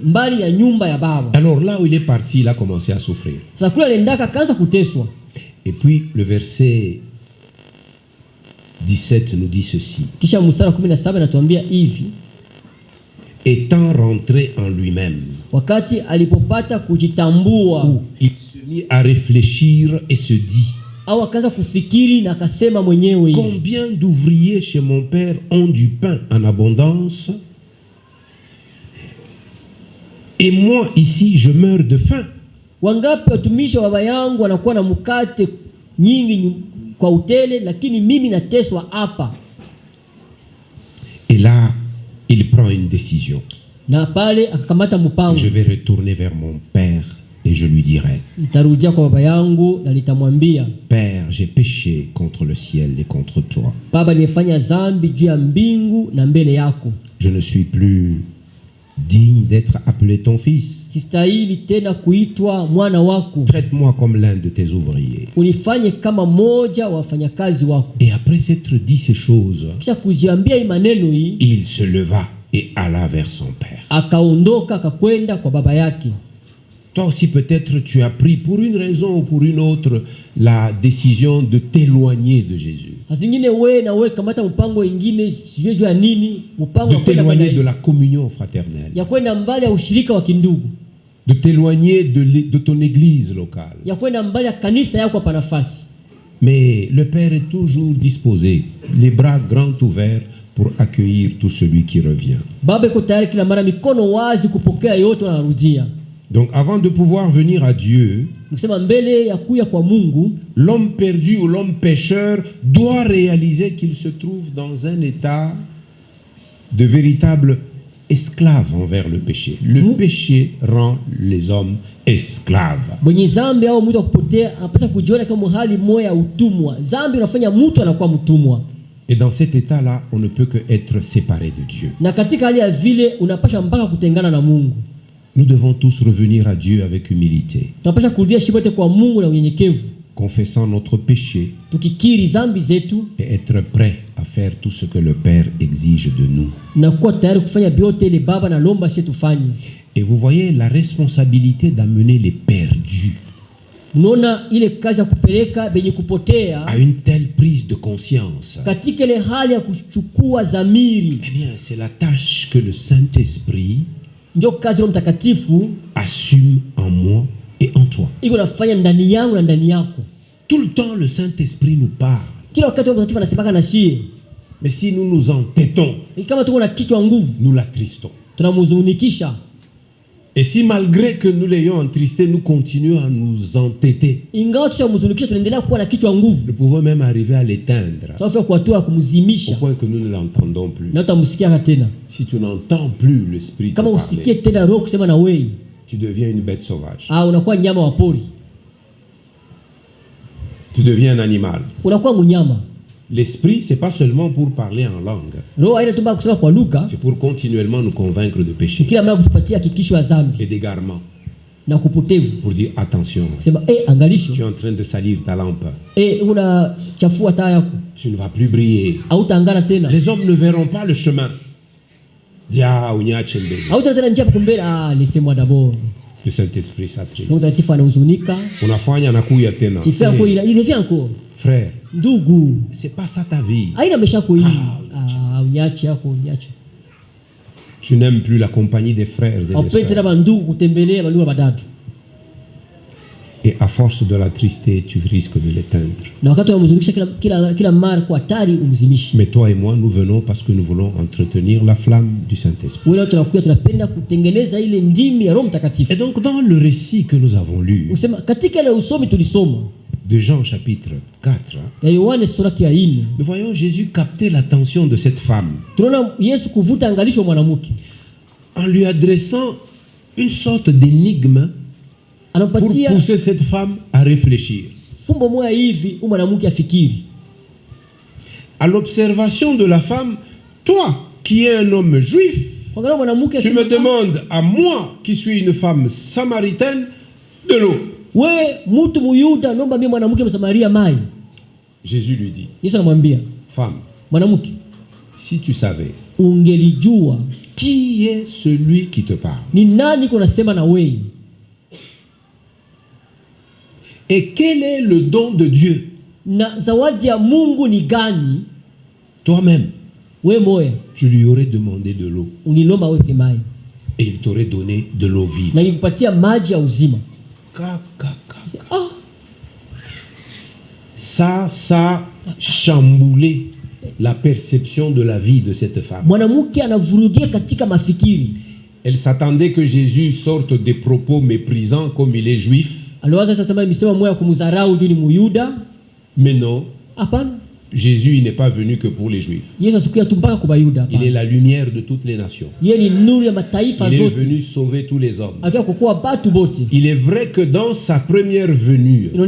mbali ya nyumba ya Baba. Alors là où il est parti, il a commencé à souffrir. Sasa kule aliendaka kaanza kuteswa. Et puis le verset 17 nous dit ceci. Kisha mstari 17 anatuambia hivi. Étant rentré en lui-même, wakati alipopata kujitambua, il se mit à réfléchir et se dit, au akaanza kufikiri na akasema mwenyewe, combien d'ouvriers chez mon père ont du pain en abondance et moi ici je meurs de faim. Wangapi watumishi wa baba yangu wanakuwa na mkate nyingi kwa utele, lakini mimi nateswa hapa. Et là il prend une décision. Na pale akakamata mpango. Je vais retourner vers mon père et je lui dirai, nitarudia kwa baba yangu na nitamwambia, Père, j'ai péché contre le ciel et contre toi. Baba, nimefanya dhambi juu ya mbingu na mbele yako. Je ne suis plus digne d'être appelé ton fils. Sistahili tena kuitwa mwana wako. Traite-moi comme l'un de tes ouvriers. Unifanye kama moja wa wafanyakazi wako. Et après s'être dit ces choses, kisha kujiambia hii maneno hii, il se leva et alla vers son père. Akaondoka akakwenda kwa baba yake. Toi aussi peut-être tu as pris pour une raison ou pour une autre la décision de t'éloigner de Jésus. De t'éloigner de la communion fraternelle. De t'éloigner de ton église locale. Mais le Père est toujours disposé, les bras grands ouverts, pour accueillir tout celui qui revient. Donc avant de pouvoir venir à Dieu, l'homme perdu ou l'homme pécheur doit réaliser qu'il se trouve dans un état de véritable esclave envers le péché. Le péché rend les hommes esclaves. Et dans cet état-là, on ne peut que être séparé de Dieu. Nous devons tous revenir à Dieu avec humilité, confessant notre péché et être prêt à faire tout ce que le Père exige de nous. Et vous voyez la responsabilité d'amener les perdus à une telle prise de conscience. Eh bien, c'est la tâche que le Saint-Esprit assume en moi et en toi. Tout le temps, le Saint-Esprit nous parle. Mais si nous nous entêtons, nous l'attristons. Et si malgré que nous l'ayons attristé, nous continuons à nous entêter, nous pouvons même arriver à l'éteindre, au point que nous ne l'entendons plus. Si tu n'entends plus l'Esprit te parler, tu deviens une bête sauvage. Tu deviens un animal. L'esprit, c'est pas seulement pour parler en langue. C'est pour continuellement nous convaincre de péché et d'égarement. Pour dire attention, tu es en train de salir ta lampe. Tu ne vas plus briller. Les hommes ne verront pas le chemin. Le Saint-Esprit s'attriste. Frère, c'est pas ça ta vie. Tu n'aimes plus la compagnie des frères et des sœurs. Et à force de l'attrister, tu risques de l'éteindre. Mais toi et moi, nous venons parce que nous voulons entretenir la flamme du Saint-Esprit. Et donc, dans le récit que nous avons lu, de Jean chapitre 4, nous voyons Jésus capter l'attention de cette femme en lui adressant une sorte d'énigme pour pousser cette femme à réfléchir. À l'observation de la femme, toi qui es un homme juif, tu me demandes à moi qui suis une femme samaritaine de l'eau. Jésus lui dit, femme, si tu savais qui est celui qui te parle et quel est le don de Dieu, toi-même, tu lui aurais demandé de l'eau et il t'aurait donné de l'eau vive. Ça a chamboulé la perception de la vie de cette femme. Elle s'attendait que Jésus sorte des propos méprisants comme il est juif. Mais non. Jésus il n'est pas venu que pour les Juifs. Il est la lumière de toutes les nations. Il est venu sauver tous les hommes. Il est vrai que dans sa première venue, il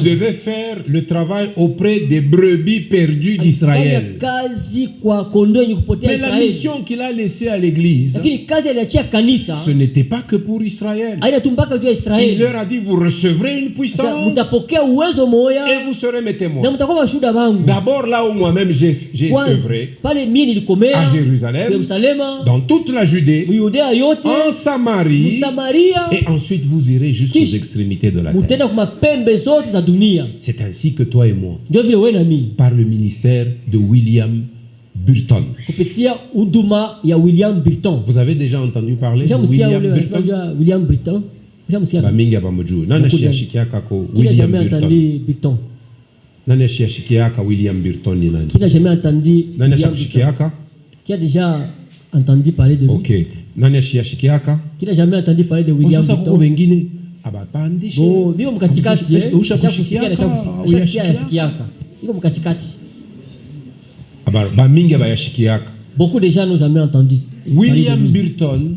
devait faire le travail auprès des brebis perdues d'Israël. Mais la mission qu'il a laissée à l'église, ce n'était pas que pour Israël. Il leur a dit, vous recevrez une puissance et vous serez mes témoins. D'abord là où moi-même j'ai œuvré, à Jérusalem, dans toute la Judée, en Samarie, et ensuite vous irez jusqu'aux extrémités de la terre. C'est ainsi que toi et moi, par le ministère de William Burton. Vous avez déjà entendu parler de William Burton? Nani ashikiaka William Burton ni nani? Qui n'a jamais entendu? Nani ashikiaka? Qui a déjà entendu parler de lui? OK. Nani ashikiaka? Qui n'a jamais entendu parler de William Burton? Sasa wengine abapandishe. Oh, bio mkatikati ushashikiaka. Iko mkatikati. Ba mingi abayashikiaka. Beaucoup de gens n'ont jamais entendu. William Burton,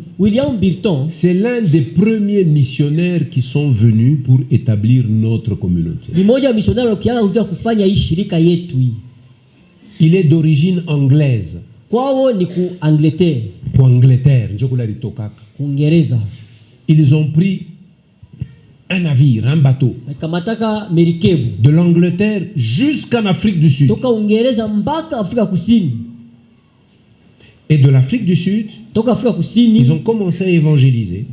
c'est l'un des premiers missionnaires qui sont venus pour établir notre communauté. Il est d'origine anglaise. Ils ont pris un navire, un bateau, de l'Angleterre jusqu'en Afrique du Sud. Et de l'Afrique du Sud, ils ont commencé à évangéliser.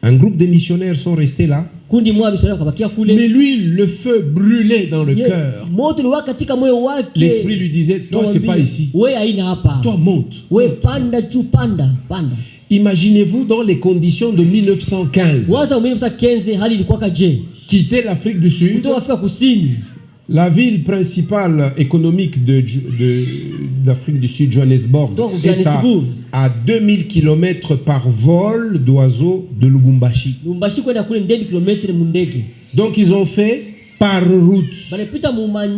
Un groupe de missionnaires sont restés là. Mais lui, le feu brûlait dans le cœur. L'esprit lui disait, toi c'est pas ici. Toi monte. Imaginez-vous dans les conditions de 1915. Quitter l'Afrique du Sud. La ville principale économique d'Afrique du Sud, Johannesburg, est à 2000 km par vol d'oiseaux de Lubumbashi. Donc ils ont fait par route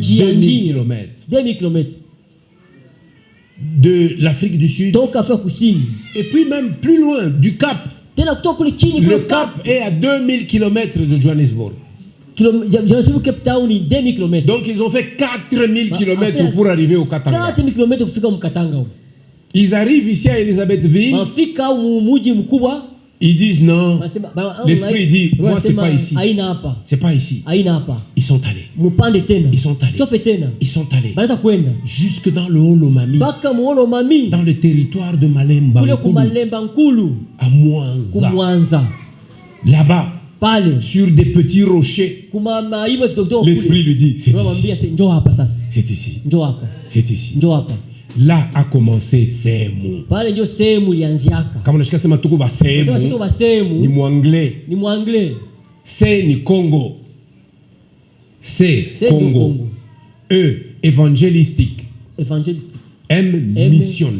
2000 km de l'Afrique du Sud. Et puis même plus loin, du Cap. Le Cap est à 2000 km de Johannesburg. Donc ils ont fait 4000 km pour arriver au Katanga. Ils arrivent ici à Elisabethville. Ils disent non. L'esprit dit, moi c'est pas ici. C'est pas ici. Ils sont allés. Ils sont allés. Jusque dans le Haut-Lomami. Dans le territoire de Malemba. À Mwanza. Là-bas. Sur des petits rochers. L'esprit lui dit, c'est ici. C'est ici. Là a commencé Semu. Kama nashika sema tuko ba Semu. Ni Mwanglais. C'est ni Congo. C'est Congo. E évangélistique. M mission.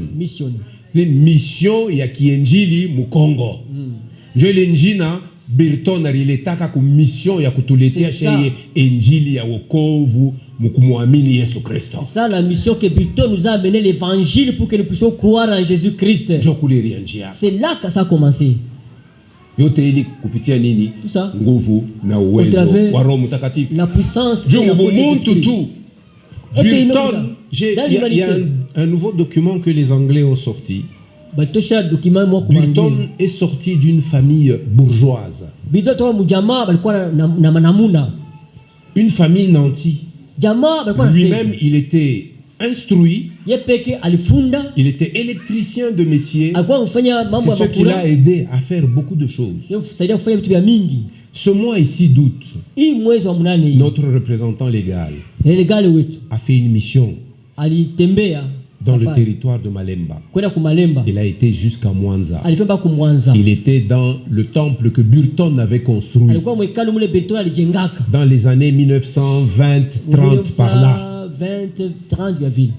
Mission ya kiinjili mu Congo. Njo njina Burton alilitaka ku mission ya kutuletea sheye injili ya wokovu mkumwamini Yesu Kristo. C'est ça la mission que Burton nous a amené, l'évangile, pour que nous puissions croire en Jésus-Christ. C'est là que ça a commencé. Yote ili kupitia nini? Tout ça. Nguvu na uwezo wa Roho Mtakatifu. La puissance et la force de tout. Burton, il y a un nouveau document que les Anglais ont sorti. Bilton est sorti d'une famille bourgeoise. Une famille nantie. Lui-même, il était instruit. Il était électricien de métier. C'est ce qui l'a aidé à faire beaucoup de choses. Ce mois ici d'août, notre représentant légal a fait une mission dans le territoire de Malemba. Il a été jusqu'à Mwanza. Il était dans le temple que Bilton avait construit dans les années 1920-30 par là,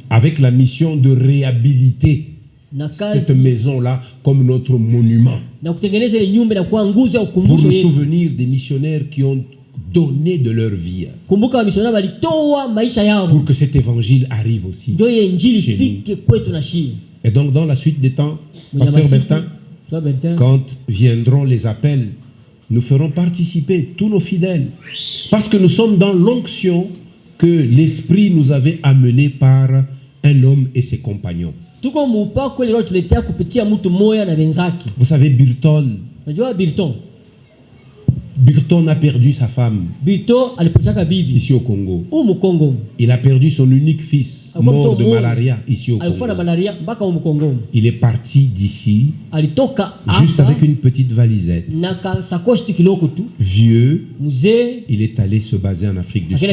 avec la mission de réhabiliter cette maison-là comme notre monument pour le souvenir des missionnaires qui ont donné de leur vie pour que cet évangile arrive aussi chez nous. Et donc dans la suite des temps, Pasteur Bertin, quand viendront les appels, nous ferons participer tous nos fidèles parce que nous sommes dans l'onction que l'Esprit nous avait amené par un homme et ses compagnons. Vous savez, Bilton a perdu sa femme ici au Congo. Il a perdu son unique fils, mort de malaria ici au Congo. Il est parti d'ici juste avec une petite valisette. Vieux, il est allé se baser en Afrique du Sud.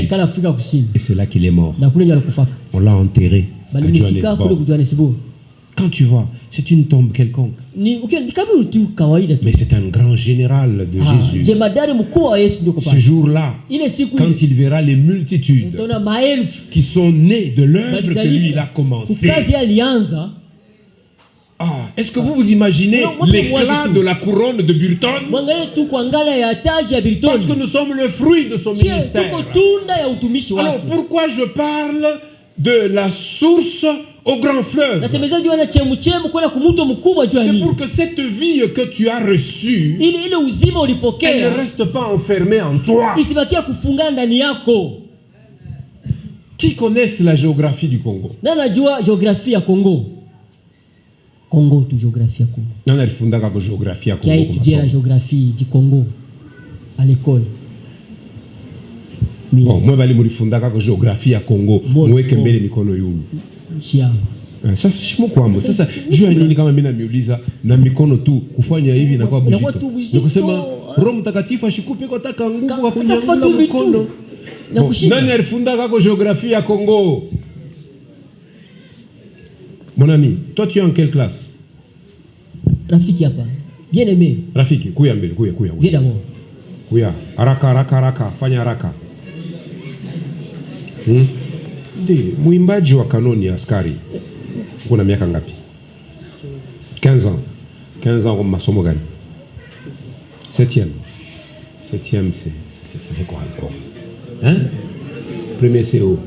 Et c'est là qu'il est mort. On l'a enterré à Johannesburg. Quand tu vois, c'est une tombe quelconque. Mais c'est un grand général de Jésus. Ce jour-là, quand il verra les multitudes qui sont nées de l'œuvre que lui il a commencé. Est-ce que vous vous imaginez l'éclat de la couronne de Bilton? Parce que nous sommes le fruit de son ministère. Alors pourquoi je parle de la source au grand fleuve? C'est pour que cette vie que tu as reçue, elle ne reste pas enfermée en toi. Qui connaissent la géographie du Congo? Qui a étudié la géographie du Congo à l'école? Bon, moi je suis la géographie à Congo. Moi je suis ça c'est moi sasa juu ya nini kama mimi namiuliza na mikono tu kufanya hivi na kwa bujito nikusema Roho Mtakatifu ashikupe kwa taka nguvu kwa kunyangula mkono. Nani alifundaka kwa géographie ya Congo? Mon ami, toi tu es en quelle classe? Rafiki hapa. Bien aimé. Rafiki, kuya mbele, kuya. Viens d'abord. Kuya, haraka, fanya haraka. Muimbaji wa kanoni askari. Kuna miaka ngapi? 15 ans. 15 ans kwa masomo gani? 7e. 7e c'est fait quoi encore? Hein? Premier CO.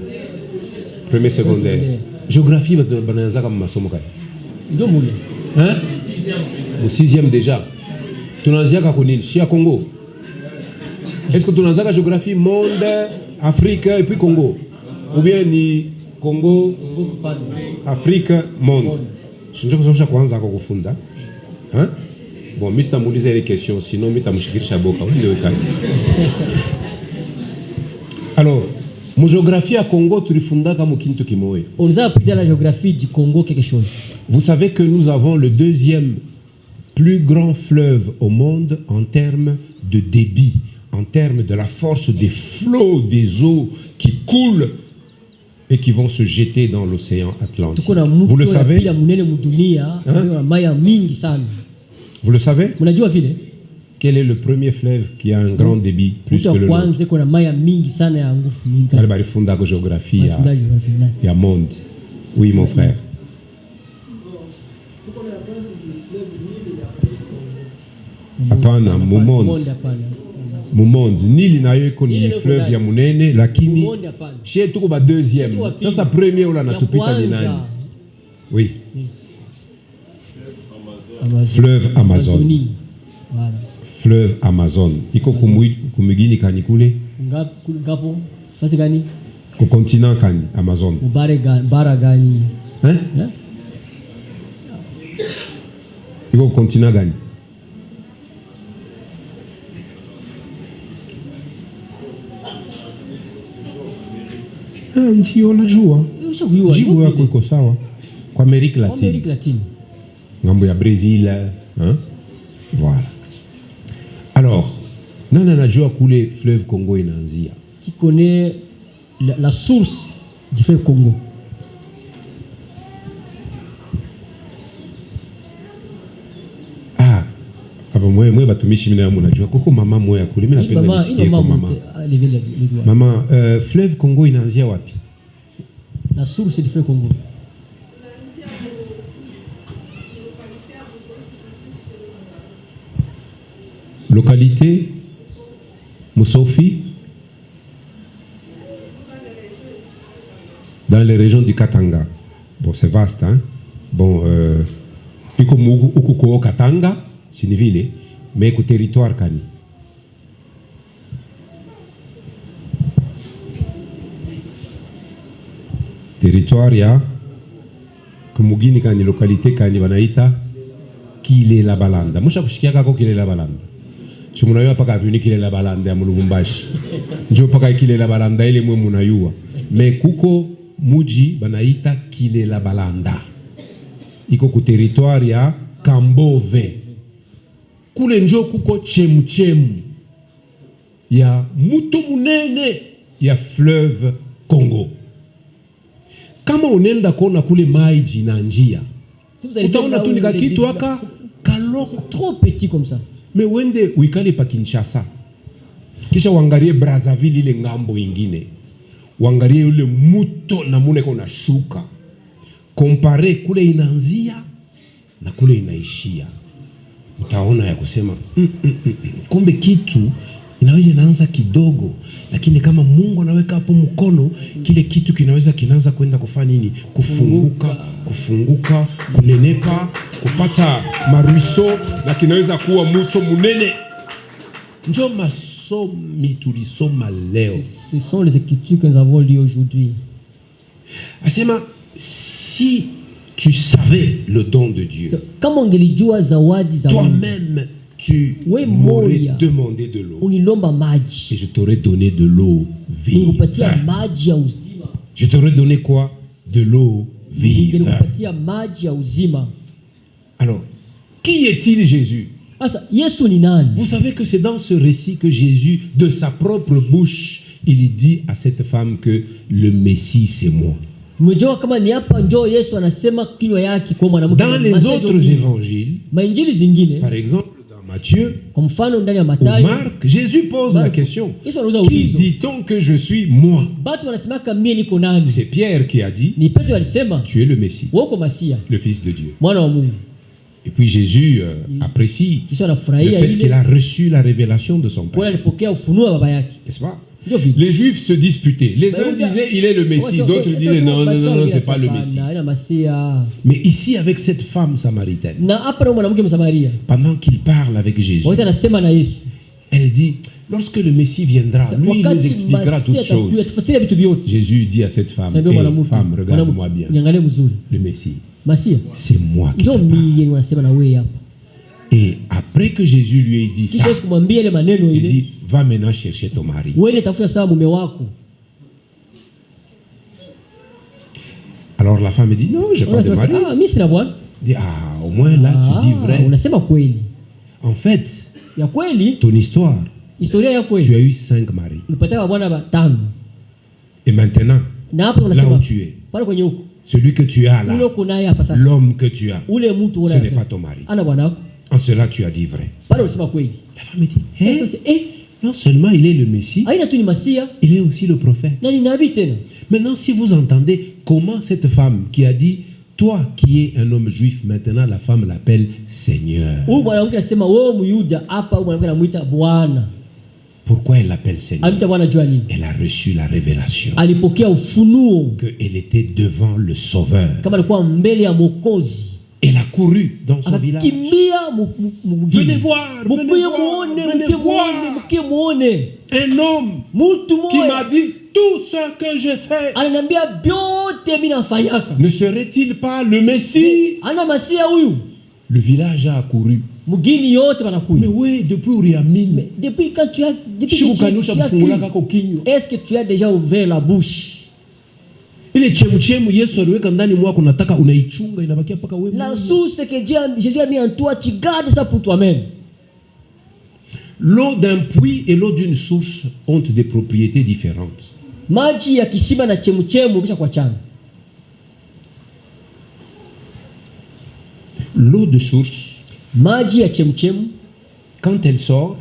Premier secondaire. Géographie banaanza kama masomo gani? Ndio mule. Hein? Au 6e déjà. Tunaanzia kwa nini? Chia Congo. Est-ce que tunaanza géographie monde, Afrique et puis Congo? Ou bien ni Congo, Afrique, monde. Je ne sais pas comment ça va kufunda. Hein? Bon, Mr. Mouliza les questions, sinon Mr. Mouchikir Boka. Alors, mon géographie à Congo, tu funda comme Kinto Kimoe. On nous a appris dans la géographie du Congo quelque chose. Vous savez que nous avons le 2e plus grand fleuve au monde en termes de débit, en termes de la force des flots des eaux qui coulent et qui vont se jeter dans l'océan Atlantique. Vous le savez? Hein? Vous le savez? Quel est le premier fleuve qui a un grand débit plus que le nôtre? Géographie, il y a monde. Oui, mon frère. Hapana, Monde. Nili na yo iko ni fleuve ya munene lakini chez tuko ba 2e. Sasa premier ola natupita ni nani? Oui. Fleuve Amazon. Fleuve Amazon. Iko kumigini kani kule? Ngapo. Fasi gani? Ko continent kani Amazon. Bara gani? Hein? iko kontina gani? Ndio unajua. Jibu yako iko sawa. Kwa Amerika Latine. Ngambo ya Brésil, hein? Voilà. Alors, nani anajua kule fleuve Congo inaanzia? Qui connaît la source du fleuve Congo? Mwe batumishi mimi na mnajua koko mama moya kule mimi napenda nisikie kwa mama. Mama, fleuve Congo inaanzia wapi? La source du fleuve Congo. Localité Moussofi, dans les régions du Katanga. Bon, c'est vaste, hein? Bon, Ukuko Katanga, c'est une ville, mais au territoire Kani. Territoire, il y a Kumugini Kani, localité Kani, Banaïta, Kile Balanda. Moi, je sais pas Kile Balanda. Si vous n'avez pas vu Kile Balanda à Mulumbashi, je ne sais pas Kile Balanda, il est moins Munayua. Mais Kuko Muji, Banaïta, Kile Balanda. Iko ku territoire ya Kambove. Kule njo kuko chemu ya muto munene ya fleuve Congo. Kama unenda kona kule maji na njia, utaona tu nika kitu aka kaloko trop petit comme ça. Mais wende uikale pa Kinshasa, kisha wangarie Brazzaville ile ngambo ingine, wangarie ule muto na mune kona shuka, kompare kule inaanzia na kule inaishia, utaona ya kusema kumbe kitu inaweza inaanza kidogo, lakini kama Mungu anaweka hapo mkono, kile kitu kinaanza kwenda kufanya nini? Kufunguka, kunenepa, kupata maruiso, na kinaweza kuwa mto munene. Njo masomi tulisoma leo. Ce sont les écritures que nous avons lues aujourd'hui. Asema, si tu savais le don de Dieu, toi-même tu m'aurais demandé de l'eau et je t'aurais donné de l'eau vive. Je t'aurais donné quoi? De l'eau vive. Alors, qui est-il Jésus? Vous savez que c'est dans ce récit que Jésus, de sa propre bouche, il dit à cette femme que le Messie c'est moi. Dans les autres évangiles, par exemple dans Matthieu ou Marc, Jésus pose la question: qui dit-on que je suis moi? C'est Pierre qui a dit: tu es le Messie, le Fils de Dieu. Et puis Jésus apprécie le fait qu'il a reçu la révélation de son Père. N'est-ce pas? Les Juifs se disputaient. Les uns disaient il est le Messie, d'autres disaient non, c'est pas le Messie. Mais ici, avec cette femme samaritaine, pendant qu'il parle avec Jésus, elle dit: lorsque le Messie viendra, lui il nous expliquera toutes choses. Jésus dit à cette femme: hey, femme, regarde-moi bien. Le Messie, c'est moi qui te parle. Et après que Jésus lui ait dit ça, il dit: va maintenant chercher ton mari. Alors la femme dit: non, je n'ai pas de mari. Il dit: au moins là tu dis vrai. En fait, ton histoire, tu as eu 5 maris. Et maintenant, là où tu es, celui que tu as là, l'homme que tu as, ce n'est pas ton mari. En cela, tu as dit vrai. La femme dit: non seulement il est le Messie, il est aussi le prophète. Maintenant, si vous entendez comment cette femme qui a dit: toi qui es un homme juif, maintenant la femme l'appelle Seigneur. Pourquoi elle l'appelle Seigneur? Elle a reçu la révélation qu'elle était devant le Sauveur. Elle a couru dans son village. Venez voir, venez voir. Un homme qui m'a dit tout ce que j'ai fait. Ne serait-il pas le Messie? Le village a accouru. Mugini yote wanakuja. Mais oui, depuis Uriamine. Depuis quand tu as est-ce que tu as déjà ouvert la bouche? Ile chemuchemu Yesu aliweka ndani mwako, nataka unaichunga inabakia mpaka wewe. La source que Jésus a mis en toi, tu gardes ça pour toi-même. L'eau d'un puits et l'eau d'une source ont des propriétés différentes. Maji ya kisima na chemuchemu bisha kuachana. L'eau de source, maji ya chemuchemu, quand elle sort,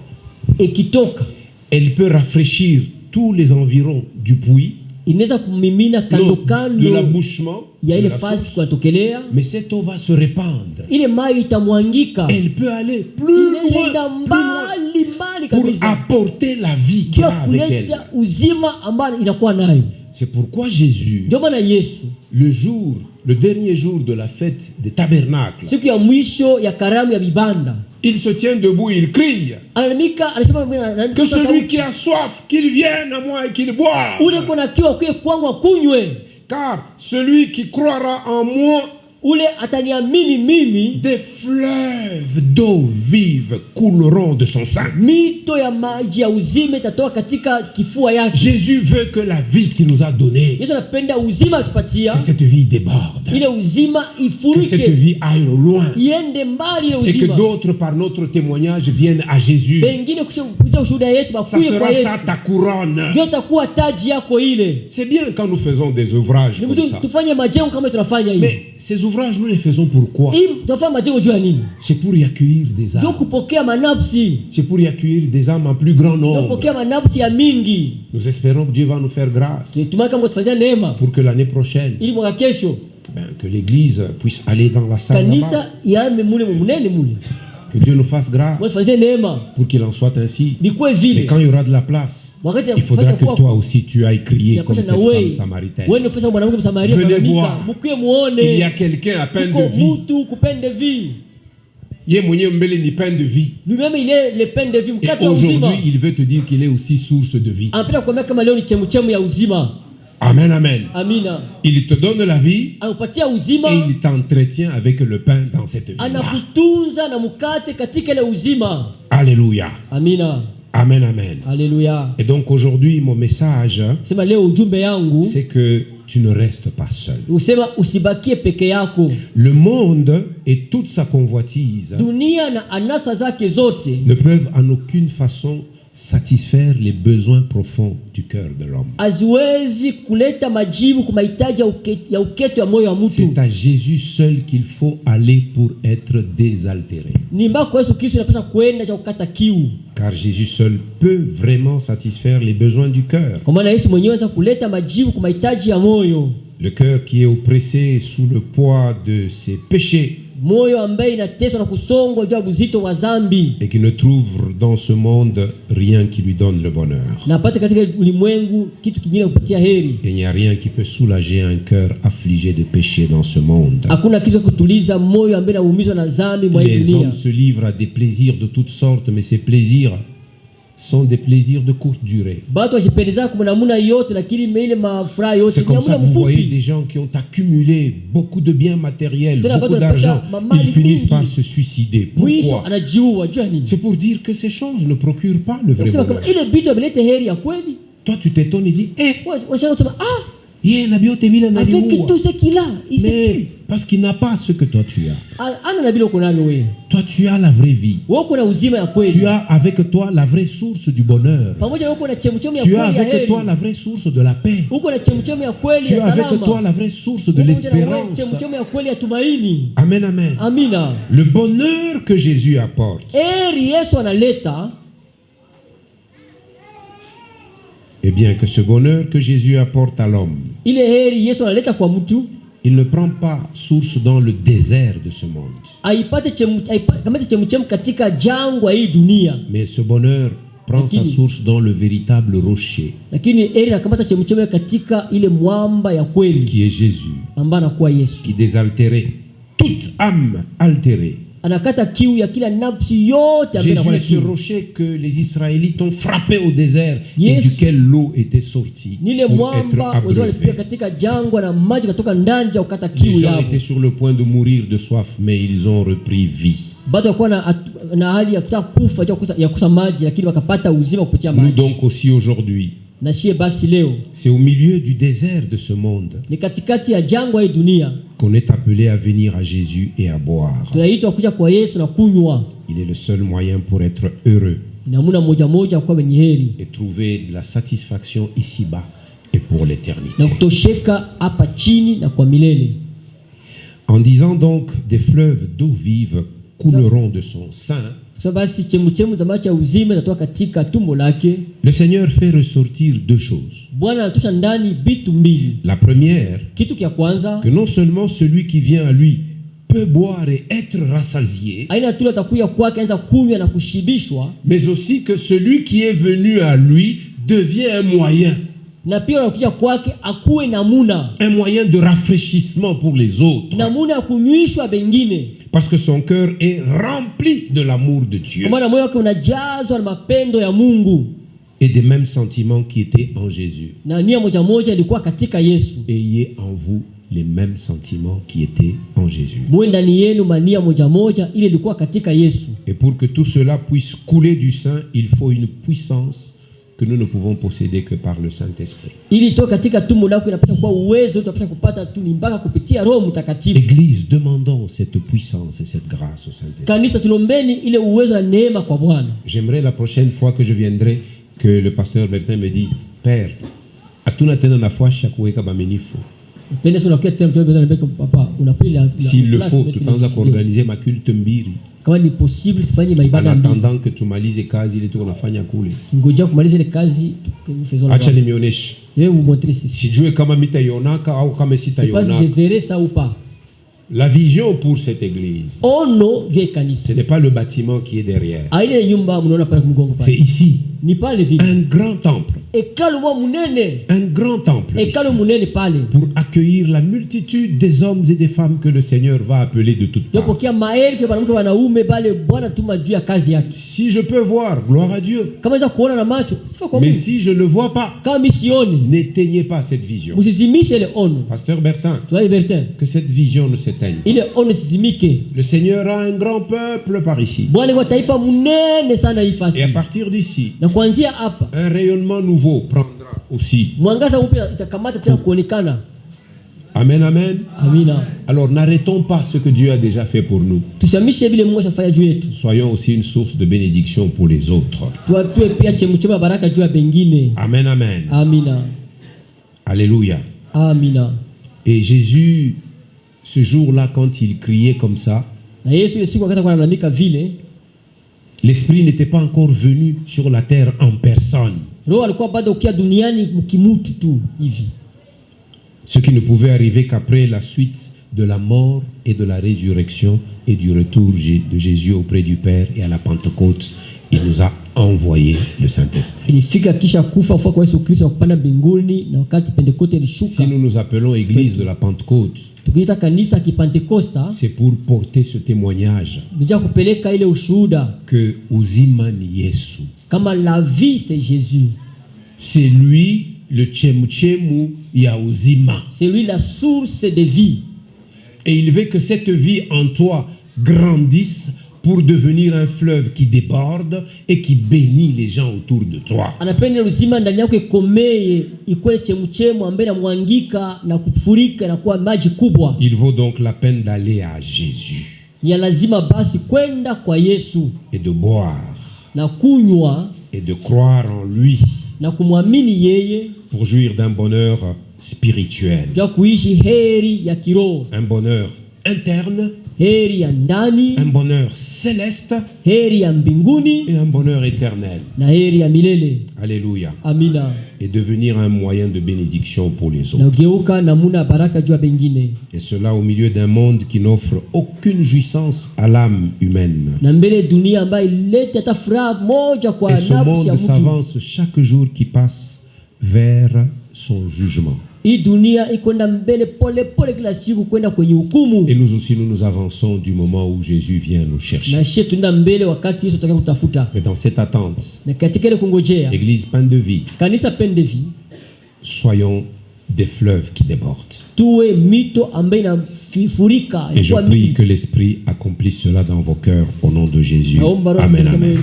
ikitoka, elle peut rafraîchir tous les environs du puits. Inaweza kumimina kando kando de l'abouchement ya ile fasi kwa tokelea, mais cette eau va se répandre. Ile maji itamwangika. Elle peut aller plus loin pour apporter la vie qu'il a avec elle. Uzima ambayo inakuwa nayo. C'est pourquoi Jésus, le dernier jour de la fête des tabernacles, siku ya mwisho ya karamu ya vibanda, il se tient debout, il crie que celui qui a soif, qu'il vienne à moi et qu'il boive. Car celui qui croira en moi, des fleuves d'eau vive couleront de son sein. Jésus veut que la vie qu'il nous a donnée, que cette vie déborde, que cette vie aille loin, et que d'autres par notre témoignage viennent à Jésus. Ça sera ça ta couronne. C'est bien quand nous faisons des ouvrages comme ça. Mais ces ouvrages, nous les faisons pourquoi? C'est pour y accueillir des âmes. C'est pour y accueillir des âmes en plus grand nombre. Nous espérons que Dieu va nous faire grâce pour que l'année prochaine, que l'église puisse aller dans la salle là-bas. Que Dieu nous fasse grâce pour qu'il en soit ainsi. Mais quand il y aura de la place, il faudra que toi aussi tu ailles crier comme cette femme samaritaine. Venez voir, il y a quelqu'un à peine de vie. Ni peine de vie. Lui-même il est le peine de vie. Et aujourd'hui il veut te dire qu'il est aussi source de vie. Amen, amen. Amina. Il te donne la vie et il t'entretient avec le pain dans cette vie. Alléluia. Amina. Amen, amen. Alléluia. Et donc aujourd'hui, mon message, c'est que tu ne restes pas seul. Le monde et toute sa convoitise ne peuvent en aucune façon satisfaire les besoins profonds du cœur de l'homme. C'est à Jésus seul qu'il faut aller pour être désaltéré. Car Jésus seul peut vraiment satisfaire les besoins du cœur. Le cœur qui est oppressé sous le poids de ses péchés et qui ne trouve dans ce monde rien qui lui donne le bonheur. Et il n'y a rien qui peut soulager un cœur affligé de péché dans ce monde. Les hommes se livrent à des plaisirs de toutes sortes, mais ces plaisirs sont des plaisirs de courte durée. C'est comme ça que vous voyez des gens qui ont accumulé beaucoup de biens matériels, beaucoup d'argent, ils finissent par se suicider. Pourquoi? C'est pour dire que ces choses ne procurent pas le vrai bonheur. Toi tu t'étonnes et dis, avec tout ce qu'il a, il se tue. Parce qu'il n'a pas ce que toi tu as. Toi tu as la vraie vie. Tu as avec toi la vraie source du bonheur. Tu as avec toi la vraie source de la paix. Tu as avec toi la vraie source de l'espérance. Amen, amen. Le bonheur que Jésus apporte, eh bien que ce bonheur que Jésus apporte à l'homme, il ne prend pas source dans le désert de ce monde. Mais ce bonheur prend sa source dans le véritable rocher, qui est Jésus, qui désaltérait toute âme altérée anakata kiu ya kila nafsi yote. Jésus est ce rocher que les Israélites ont frappé au désert et duquel l'eau était sortie pour être abreuvée. Katika jangwa na maji kutoka ndani ya kukata Les kiu gens yao. étaient sur le point de mourir de soif, mais ils ont repris vie. Bado walikuwa na hali ya kutaka kufa ya kukosa maji, lakini wakapata uzima kupitia Nous maji. donc aussi aujourd'hui, Na shie basi leo c'est au milieu du désert de ce monde ni katikati ya jangwa hii dunia qu'on est appelé à venir à Jésus et à boire. tunaitwa kuja kwa Yesu na kunywa. Il est le seul moyen pour être heureux Namuna moja kwa wenye heri et trouver de la satisfaction ici-bas et pour l'éternité. na kutosheka hapa chini na kwa milele. En disant donc des fleuves d'eau vive couleront de son sein, Sasa basi chemuchemu za maji ya uzima zatoka katika tumbo lake. le Seigneur fait ressortir deux choses. Bwana anatosha ndani vitu mbili. La première, Kitu kia kwanza, que non seulement celui qui vient à lui peut boire et être rassasié, aina tu atakuja kwake anza kunywa na kushibishwa, mais aussi que celui qui est venu à lui devient un moyen na pia anakuja kwake akuwe namuna de rafraîchissement pour les autres. namuna ya kunywishwa bengine, Parce que son cœur est rempli de l'amour de Dieu kwa maana moyo wake unajazwa na mapendo ya Mungu et des mêmes sentiments qui étaient en Jésus. na nia moja ilikuwa katika Yesu. Ayez en vous les mêmes sentiments qui étaient en Jésus. Muwe ndani yenu mania moja ile ilikuwa katika Yesu. Et pour que tout cela puisse couler du sein, il faut une puissance que nous ne pouvons posséder que par le Saint-Esprit. Ili toka katika tumbo lako inapaswa kuwa uwezo utapaswa kupata tu ni mpaka kupitia Roho Mtakatifu. Église, demandons cette puissance et cette grâce au Saint-Esprit. Kanisa, tulombeni ile uwezo na neema kwa Bwana. J'aimerais la prochaine fois que je viendrai que le pasteur Bertin me dise, Père, atuna tena nafasi ya kuweka baminifu. S'il le faut, tutaanza kuorganize makulte mbili. Kama ni possible tufanye maibada mbili. En attendant que tumalize kazi ile tuko nafanya kule. Ngoja kumaliza ile kazi tukifanya. Acha nimeoneshe. Je vais vous montrer ceci. Sijue kama mitaionaka au kama sitaionaka. Je verrai ça ou pas. La vision pour cette église, ce n'est pas le bâtiment qui est derrière. C'est ici. Un grand temple. Un grand temple ici, pour accueillir la multitude des hommes et des femmes que le Seigneur va appeler de toutes parts. Si je peux voir, gloire à Dieu. Mais si je ne vois pas, n'éteignez pas cette vision. Pasteur Bertin, que cette vision ne s'éteigne. Le Seigneur a un grand peuple par ici. Et à partir d'ici, un rayonnement nouveau prendra aussi. Amen, amen. Alors n'arrêtons pas ce que Dieu a déjà fait pour nous. Soyons aussi une source de bénédiction pour les autres. Amen, amen. Alléluia. Et Jésus, ce jour-là, quand il criait comme ça, l'Esprit n'était pas encore venu sur la terre en personne. Ce qui ne pouvait arriver qu'après la suite de la mort et de la résurrection et du retour de Jésus auprès du Père, et à la Pentecôte, il nous a envoyé le Saint-Esprit. Si nous nous appelons Église de la Pentecôte, c'est pour porter ce témoignage que uzima ni Yesu. La vie, c'est Jésus. C'est lui le chemuchemu ya uzima. C'est lui la source de vie. Et il veut que cette vie en toi grandisse pour devenir un fleuve qui déborde et qui bénit les gens autour de toi. Il vaut donc la peine d'aller à Jésus et de boire et de croire en lui pour jouir d'un bonheur spirituel, un bonheur interne, un bonheur céleste et un bonheur éternel. Alléluia. Et devenir un moyen de bénédiction pour les autres. Et cela au milieu d'un monde qui n'offre aucune jouissance à l'âme humaine. Et ce monde s'avance chaque jour qui passe vers son jugement. Et nous aussi, nous avançons du moment où Jésus vient nous chercher. Mais dans cette attente, Église Pain de Vie, soyons des fleuves qui débordent. Et je prie que l'Esprit accomplisse cela dans vos cœurs au nom de Jésus. Amen. Amen.